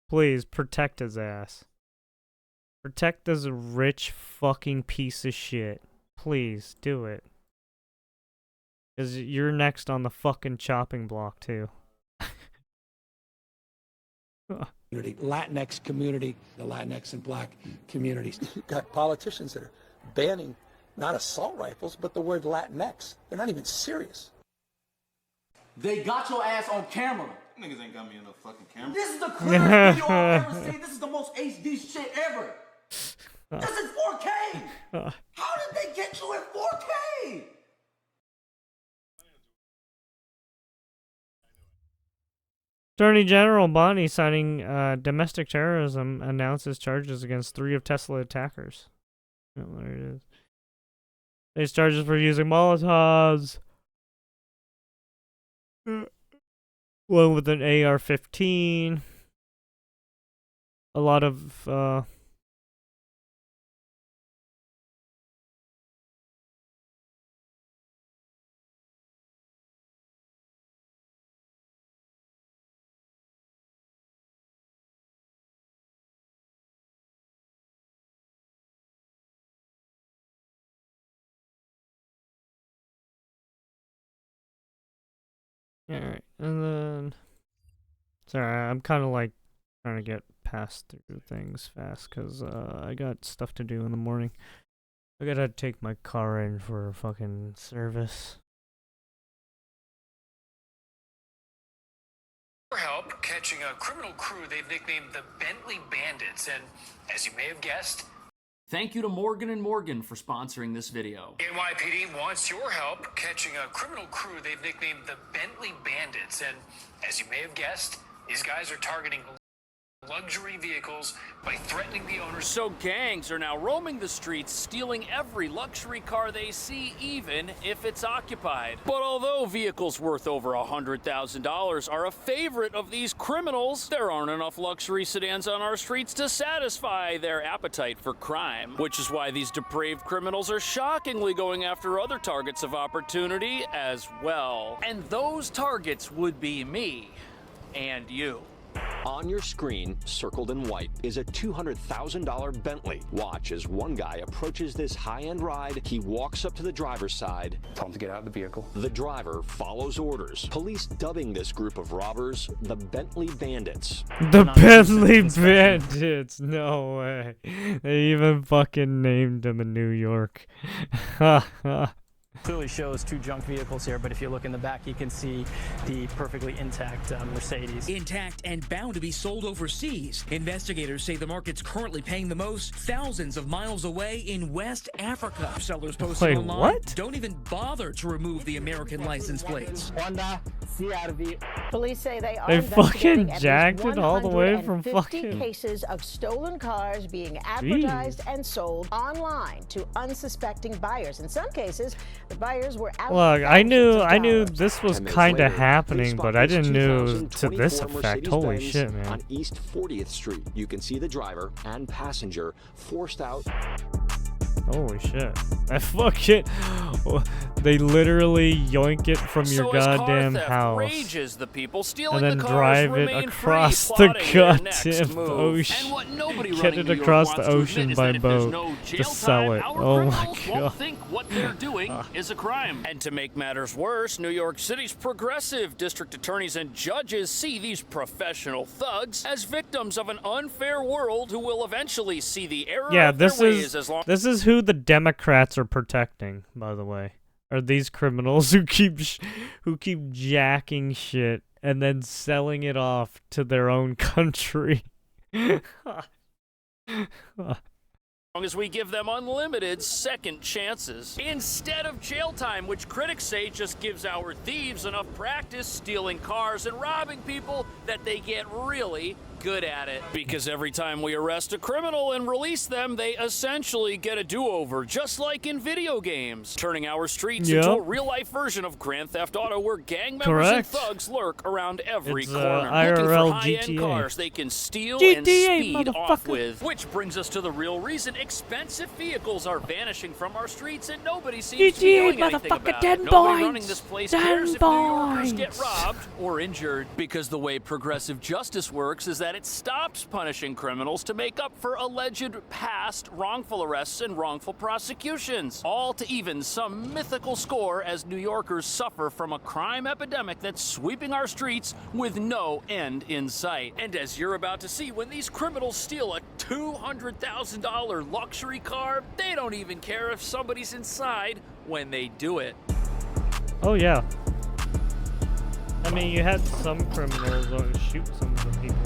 Please, protect his ass. Protect this rich fucking piece of shit. Please, do it. Because you're next on the fucking chopping block, too. Latinx community, the Latinx and black communities. You've got politicians that are banning not assault rifles, but the word Latinx. They're not even serious. They got your ass on camera. Niggas ain't got me on no fucking camera. This is the clearest video I've ever seen. This is the most HD shit ever. This is 4K. How did they get you in 4K? Attorney General Bonnie, citing domestic terrorism, announces charges against 3 of Tesla attackers. Oh, there it is. These charges for using Molotovs. One with an AR-15. A lot of Alright, and then... Sorry, I'm kind of like trying to get past through things fast because I got stuff to do in the morning. I gotta take my car in for a fucking service. For help catching a criminal crew they've nicknamed the Bentley Bandits, and as you may have guessed, thank you to Morgan & Morgan for sponsoring this video. NYPD wants your help catching a criminal crew they've nicknamed the Bentley Bandits, and as you may have guessed, these guys are targeting luxury vehicles by threatening the owners. So gangs are now roaming the streets, stealing every luxury car they see, even if it's occupied. But although vehicles worth over $100,000 are a favorite of these criminals, there aren't enough luxury sedans on our streets to satisfy their appetite for crime, which is why these depraved criminals are shockingly going after other targets of opportunity as well. And those targets would be me and you. On your screen, circled in white, is a $200,000 Bentley. Watch as one guy approaches this high-end ride. He walks up to the driver's side. Tell him to get out of the vehicle. The driver follows orders. Police dubbing this group of robbers the Bentley Bandits. The Bentley Bandits! No way. They even fucking named them in New York. Clearly shows 2 junk vehicles here, but if you look in the back, you can see the perfectly intact Mercedes. Intact and bound to be sold overseas. Investigators say the market's currently paying the most thousands of miles away in West Africa. Sellers posting online what? don't even bother to remove the American license plates. Honda CR-V. Police say they are They fucking investigating at jacked least it all the way from 150 fucking... cases of stolen cars being advertised and sold online to unsuspecting buyers. In some cases, the buyers were out. Look, I knew this was kind of happening, but I didn't know to this effect. Holy shit, man. On East 40th Street, you can see the driver and passenger forced out. Holy shit. I fucking... They literally yoink it from your goddamn house. Rages the people stealing and then the cars drive it remain across free, the plotting their next goddamn move. ocean. And what nobody Get running it New York across wants the to ocean admit is by that if there's boat no to jail sell time, it. our Oh my criminals won't god. think what they're doing is a crime. And to make matters worse, New York City's progressive district attorneys and judges see these professional thugs as victims of an unfair world who will eventually see the error Yeah, of their this ways as long is who the Democrats are protecting, by the way. Are these criminals who keep jacking shit and then selling it off to their own country. long as we give them unlimited second chances. Instead of jail time, which critics say just gives our thieves enough practice stealing cars and robbing people that they get really good at it, because every time we arrest a criminal and release them, they essentially get a do-over, just like in video games, turning our streets into a real-life version of Grand Theft Auto where gang members and thugs lurk around every corner, looking for IRL high-end GTA. cars they can steal GTA, and speed off motherfucker. with. Which brings us to the real reason expensive vehicles are vanishing from our streets and nobody seems to be GTA, doing anything motherfucker, about 10 it. Nobody points. running this place 10 cares if New Yorkers get points. robbed or injured, because the way progressive justice works is that it stops punishing criminals to make up for alleged past wrongful arrests and wrongful prosecutions, all to even some mythical score as New Yorkers suffer from a crime epidemic that's sweeping our streets with no end in sight. And as you're about to see, when these criminals steal a $200,000 luxury car, they don't even care if somebody's inside when they do it. Oh yeah. I mean, you had some criminals shoot some of the people.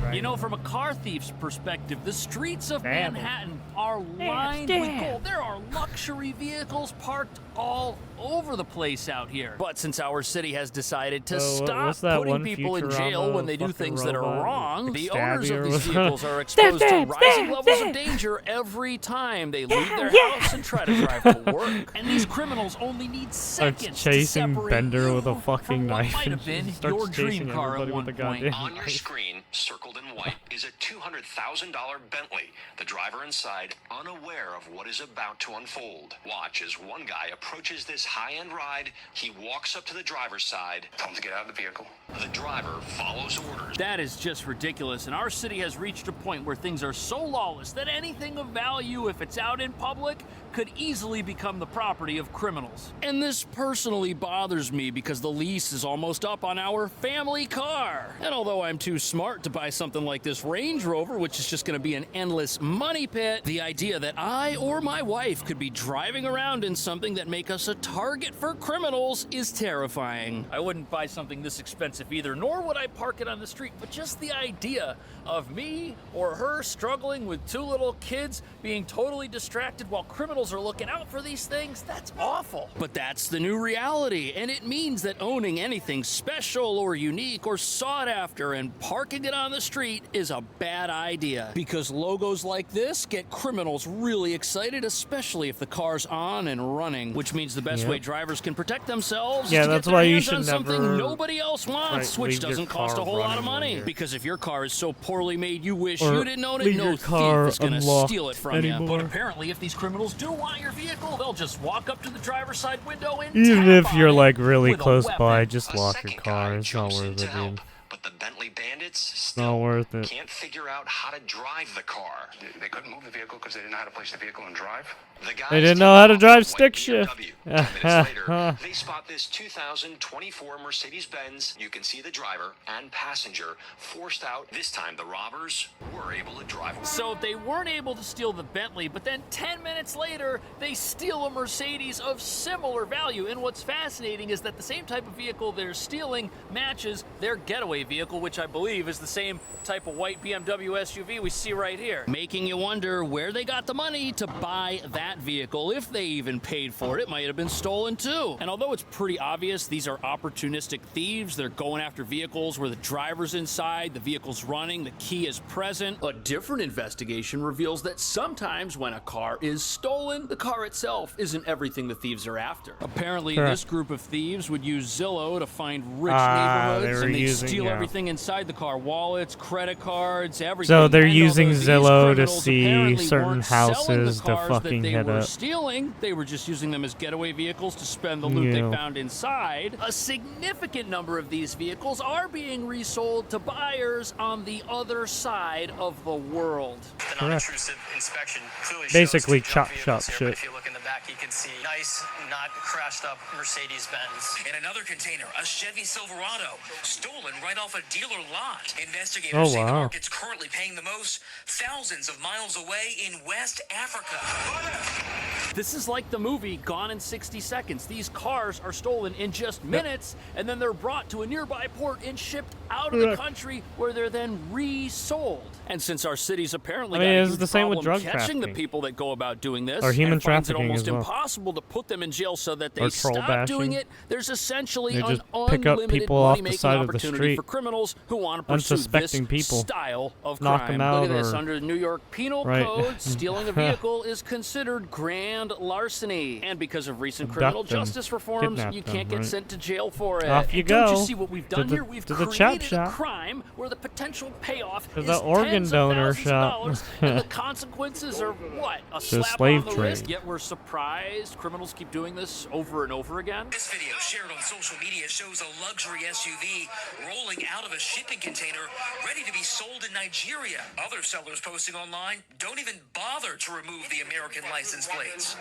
Right? You know, from a car thief's perspective, the streets of Manhattan are lined damn. with gold. There are luxury vehicles parked all over the place out here. But since our city has decided to stop what's that putting one people in Futurama jail when they do fucking things that are robot? wrong, the Stabby owners or of these whatever. vehicles are exposed Stab, to rising stab, levels stab. of danger every time they leave their house and try to drive to work. And these criminals only need Starts seconds to chasing separate Bender you with a fucking from what knife. might and have been starts your dream chasing car at everybody one with a point. goddamn On your knife. screen, circled in white, is a $200,000 Bentley. The driver inside, unaware of what is about to unfold. Watch as one guy approaches this high-end ride. He walks up to the driver's side. Tell him to get out of the vehicle. The driver follows orders. That is just ridiculous, and our city has reached a point where things are so lawless that anything of value, if it's out in public, could easily become the property of criminals. And this personally bothers me because the lease is almost up on our family car. And although I'm too smart to buy something like this Range Rover, which is just going to be an endless money pit, the idea that I or my wife could be driving around in something that make us a target for criminals is terrifying. I wouldn't buy something this expensive either, nor would I park it on the street, but just the idea of me or her struggling with two little kids being totally distracted while criminals are looking out for these things, that's awful. But that's the new reality, and it means that owning anything special or unique or sought after and parking it on the street is a bad idea, because logos like this get criminals really excited, especially if the car's on and running, which means the best way drivers can protect themselves Yeah, is to that's get why their you hands should on something never, nobody else wants, like, which leave your doesn't cost a car whole lot of running when money. you're- Because if your car is so poorly made you wish Or you didn't own it, leave no your thief car is going to unlocked steal it from you. anymore. But apparently, if these criminals do want your vehicle, they'll just walk up to the driver's side window and Even tap if on you're it like really with a close weapon. by, just lock your car. It's not worth it, dude. But the Bentley bandits It's not worth it. can't figure out how to drive the car. They couldn't move the vehicle because they didn't know how to place the vehicle and drive? The guys They didn't know how to drive stick shift. 10 minutes later, they spot this 2024 Mercedes-Benz. You can see the driver and passenger forced out. This time, the robbers were able to drive away. So they weren't able to steal the Bentley, but then 10 minutes later, they steal a Mercedes of similar value. And what's fascinating is that the same type of vehicle they're stealing matches their getaway vehicle, which I believe is the same type of white BMW SUV we see right here. Making you wonder where they got the money to buy that vehicle. If they even paid for it, it might have been stolen too. And although it's pretty obvious these are opportunistic thieves, they're going after vehicles where the driver's inside, the vehicle's running, the key is present. A different investigation reveals that sometimes when a car is stolen, the car itself isn't everything the thieves are after. Apparently, Correct. this group of thieves would use Zillow to find rich They neighborhoods, were and they using, steal yeah. everything inside the car: wallets, credit cards, everything. So they're And using although these Zillow to criminals see apparently certain weren't selling houses the to cars that fucking they hit were up. stealing, they were just using them as getaway vehicles to spend the loot Yeah. they found inside. A significant number of these vehicles are being resold to buyers on the other side of the world. The non-intrusive inspection clearly Basically shows two junk chop vehicles shop here, but shit. if you look in the back, you can see nice, not crashed up Mercedes-Benz. In another container, a Chevy Silverado, stolen right off a dealer lot. Investigators Oh, say the wow. market's currently paying the most, thousands of miles away in West Africa. This is like the movie Gone in 60 Seconds. These cars are stolen in just minutes, and then they're brought to a nearby port and shipped out of the country, where they're then resold. And since our city's apparently got a huge it's the same with problem drug catching the trafficking. people that go about doing this, Or human and finds it trafficking almost as well. impossible to put them in jail so that they Or troll stop doing bashing. it, there's essentially They an just pick up unlimited people off the money-making side of the opportunity street. for criminals who want to pursue this Unsuspecting people. style of Knock crime. them out Look at this. or- Under the New York Penal Right. Code, stealing a vehicle is considered grand larceny. And because of recent criminal Abduct them. justice reforms, Kidnap you them, can't get right. sent to jail for it. Off you And don't go you see what we've to done the- here? We've to the created chap a shop. crime where the potential payoff To is the organ tens of donor thousands of shop. dollars, and the consequences are what? A The slap slave on the wrist. trade. Yet we're surprised criminals keep doing this over and over again. This video shared on social media shows a luxury SUV rolling out of a shipping container ready to be sold in Nigeria. Other sellers posting online don't even bother to remove the American license plates.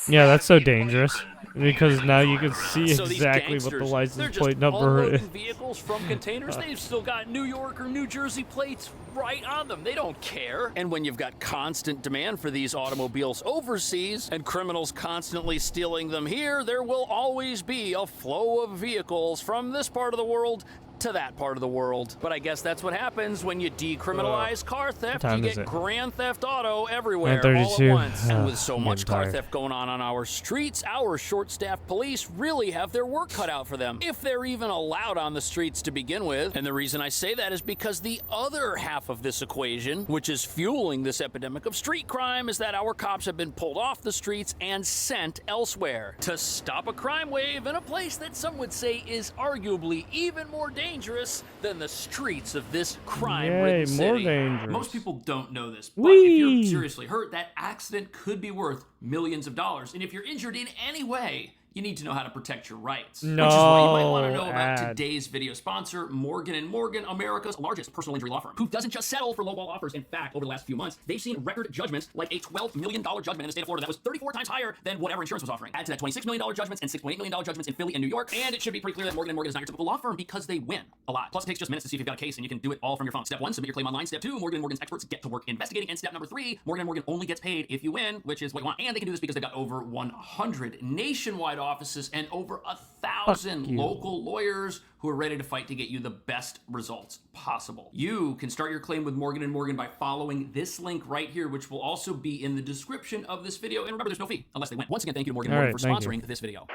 Yeah, that's so dangerous because now you can see So these exactly what the gangsters, license they're plate just number unloading is. vehicles from containers. They've still got New York or New Jersey plates right on them. They don't care. And when you've got constant demand for these automobiles overseas and criminals constantly stealing them here, there will always be a flow of vehicles from this part of the world to that part of the world. But I guess that's what happens when you decriminalize car theft. What time You is get it? grand theft auto everywhere all at 9:32. once. And with so I'm much getting car tired. theft going on our streets, our short-staffed police really have their work cut out for them, if they're even allowed on the streets to begin with. And the reason I say that is because the other half of this equation, which is fueling this epidemic of street crime, is that our cops have been pulled off the streets and sent elsewhere to stop a crime wave in a place that some would say is arguably even more dangerous than the streets of this crime-ridden Yay, more city. dangerous. Most people don't know this, but Whee! if you're seriously hurt, that accident could be worth millions of dollars. And if you're injured in any way, you need to know how to protect your rights. Which is why you might want to know about ad. today's video sponsor, Morgan & Morgan, America's largest personal injury law firm, who doesn't just settle for lowball offers. In fact, over the last few months, they've seen record judgments like a $12 million judgment in the state of Florida that was 34 times higher than whatever insurance was offering. Add to that $26 million judgments and $6.8 million judgments in Philly and New York, and it should be pretty clear that Morgan & Morgan is not your typical law firm because they win a lot. Plus, it takes just minutes to see if you've got a case, and you can do it all from your phone. Step 1, submit your claim online. Step 2, Morgan & Morgan's experts get to work investigating. And step number 3, Morgan & Morgan only gets paid if you win, which is what you want. And they can do this because they've got over 100 nationwide offices and over 1,000 you. local lawyers who are ready to fight to get you the best results possible. You can start your claim with Morgan & Morgan by following this link right here, which will also be in the description of this video. And remember, there's no fee unless they win. Once again, thank you to Morgan & All Morgan right, for thank you. sponsoring this video.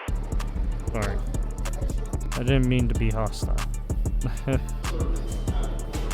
Sorry. I didn't mean to be hostile.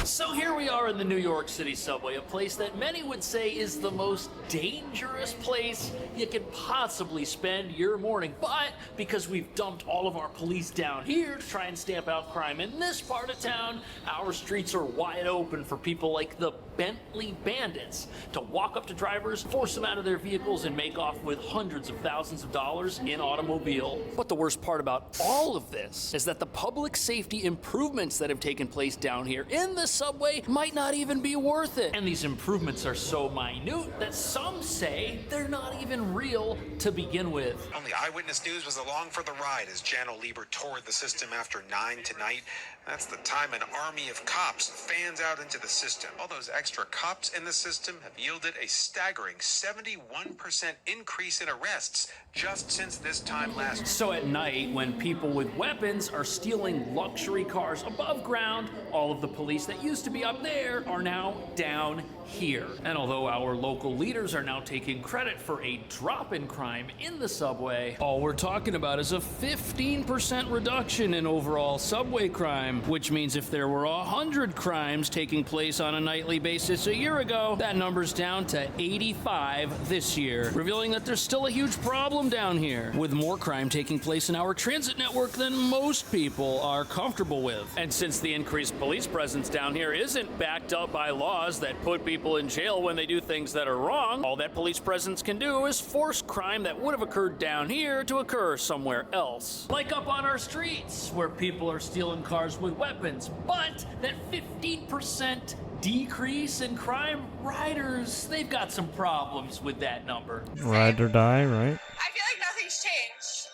So here we are in the New York City subway, a place that many would say is the most dangerous place you could possibly spend your morning. But because we've dumped all of our police down here to try and stamp out crime in this part of town, our streets are wide open for people like the Bentley Bandits to walk up to drivers, force them out of their vehicles, and make off with hundreds of thousands of dollars in automobile. But the worst part about all of this is that the public safety improvements that have taken place down here in the subway might not even be worth it. And these improvements are so minute that some say they're not even real to begin with. Only Eyewitness News was along for the ride as Janno Lieber toured the system after 9 tonight. That's the time an army of cops fans out into the system. All those extra cops in the system have yielded a staggering 71% increase in arrests just since this time last year. So at night, when people with weapons are stealing luxury cars above ground, all of the police that used to be up there are now down here. And although our local leaders are now taking credit for a drop in crime in the subway, all we're talking about is a 15% reduction in overall subway crime, which means if there were 100 crimes taking place on a nightly basis a year ago, that number's down to 85 this year, revealing that there's still a huge problem down here, with more crime taking place in our transit network than most people are comfortable with. And since the increased police presence down here isn't backed up by laws that put people in jail when they do things that are wrong, all that police presence can do is force crime that would have occurred down here to occur somewhere else. Like up on our streets, where people are stealing cars with weapons, but that 15% decrease in crime, riders, they've got some problems with that number. Ride or die, right? I feel like nothing's changed.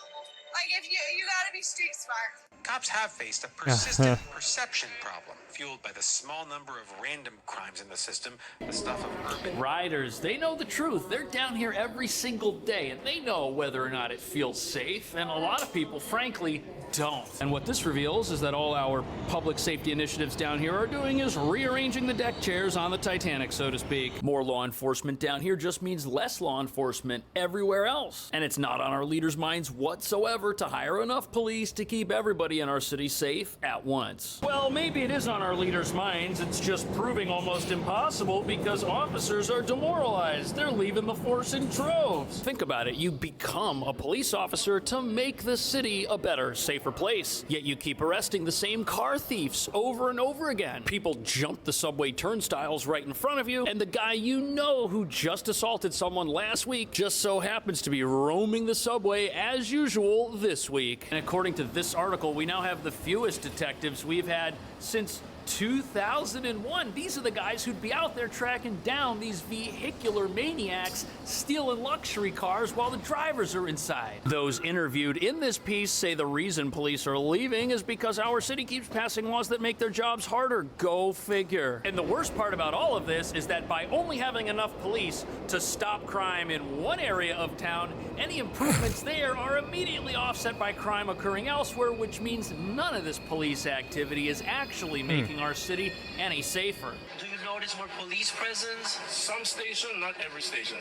Like if you gotta be street smart. Cops have faced a persistent perception problem, fueled by the small number of random crimes in the system, the stuff of urban... Riders, they know the truth. They're down here every single day, and they know whether or not it feels safe, and a lot of people, frankly, don't. And what this reveals is that all our public safety initiatives down here are doing is rearranging the deck chairs on the Titanic, so to speak. More law enforcement down here just means less law enforcement everywhere else. And it's not on our leaders' minds whatsoever to hire enough police to keep everybody in our city safe at once. Well, maybe it is on our leaders' minds. It's just proving almost impossible because officers are demoralized. They're leaving the force in droves. Think about it. You become a police officer to make the city a better, safer place. Yet you keep arresting the same car thieves over and over again. People jump the subway turnstiles right in front of you, and the guy you know who just assaulted someone last week just so happens to be roaming the subway as usual this week. And according to this article, we now have the fewest detectives we've had since 2001. These are the guys who'd be out there tracking down these vehicular maniacs stealing luxury cars while the drivers are inside. Those interviewed in this piece say the reason police are leaving is because our city keeps passing laws that make their jobs harder. Go figure. And the worst part about all of this is that by only having enough police to stop crime in one area of town, any improvements there are immediately offset by crime occurring elsewhere, which means none of this police activity is actually making our city any safer. Do you notice more police presence? Some station, not every station.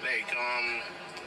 Like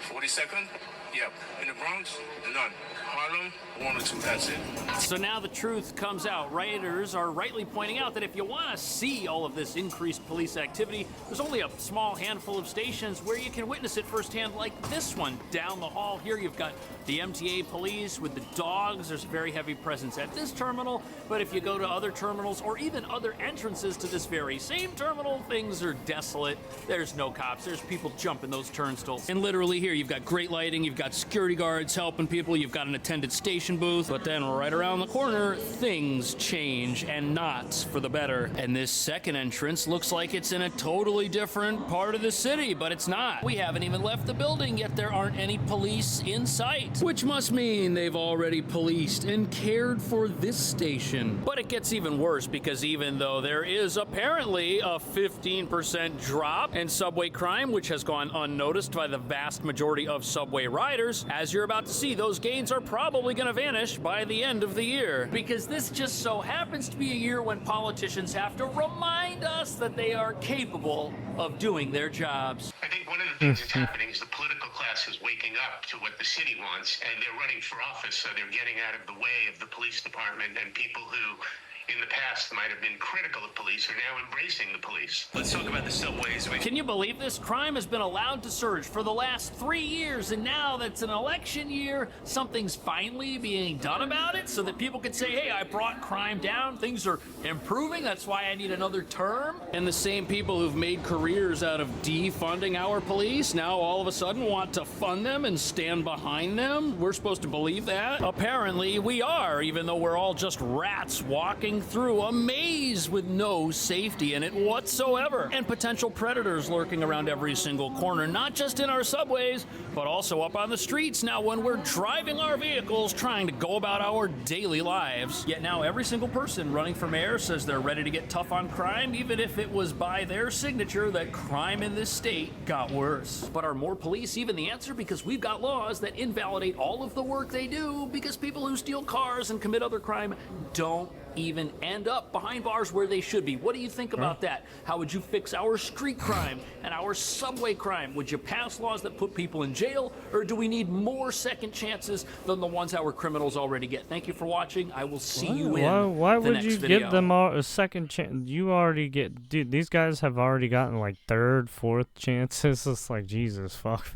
42nd, yep. In the Bronx, none. Harlem, 1 or 2, that's it. So now the truth comes out. Writers are rightly pointing out that if you want to see all of this increased police activity, there's only a small handful of stations where you can witness it firsthand, like this one. Down the hall here, you've got the MTA police with the dogs. There's a very heavy presence at this terminal, but if you go to other terminals or even other entrances to this very same terminal, things are desolate. There's no cops. There's people jumping those turnstiles. And literally here, you've got great lighting, you've got security guards helping people, you've got an attended station booth, but then right around the corner, things change, and not for the better. And this second entrance looks like it's in a totally different part of the city, but it's not. We haven't even left the building, yet there aren't any police in sight, which must mean they've already policed and cared for this station. But it gets even worse, because even though there is apparently a 15% drop in subway crime, which has gone unnoticed by the vast majority of subway riders, as you're about to see, those gains are probably going to vanish by the end of the year, because this just so happens to be a year when politicians have to remind us that they are capable of doing their jobs. I think one of the things that's happening is the political class is waking up to what the city wants, and they're running for office, so they're getting out of the way of the police department, and people who in the past might have been critical of police are now embracing the police. Let's talk about the subways. Can you believe this? Crime has been allowed to surge for the last 3 years, and now that's an election year, something's finally being done about it so that people can say, hey, I brought crime down, things are improving, that's why I need another term. And the same people who've made careers out of defunding our police now all of a sudden want to fund them and stand behind them? We're supposed to believe that? Apparently we are, even though we're all just rats walking through a maze with no safety in it whatsoever, and potential predators lurking around every single corner, not just in our subways, but also up on the streets now when we're driving our vehicles trying to go about our daily lives. Yet now every single person running for mayor says they're ready to get tough on crime, even if it was by their signature that crime in this state got worse. But are more police even the answer? Because we've got laws that invalidate all of the work they do, because people who steal cars and commit other crime don't even end up behind bars where they should be. What do you think about that? How would you fix our street crime and our subway crime? Would you pass laws that put people in jail, or do we need more second chances than the ones our criminals already get? Thank you for watching. I will see you in why the would next you video. give them a second chance? You already get, dude, these guys have already gotten like third, fourth chances. It's like, Jesus fuck,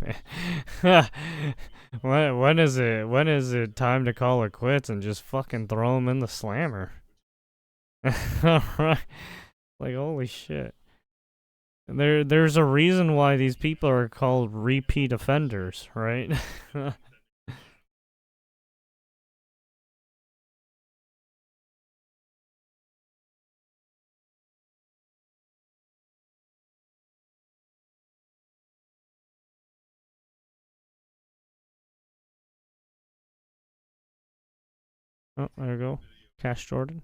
man. When is it time to call it quits and just fucking throw them in the slammer? Right, like holy shit. There's a reason why these people are called repeat offenders, right? Oh, there we go. Cash Jordan.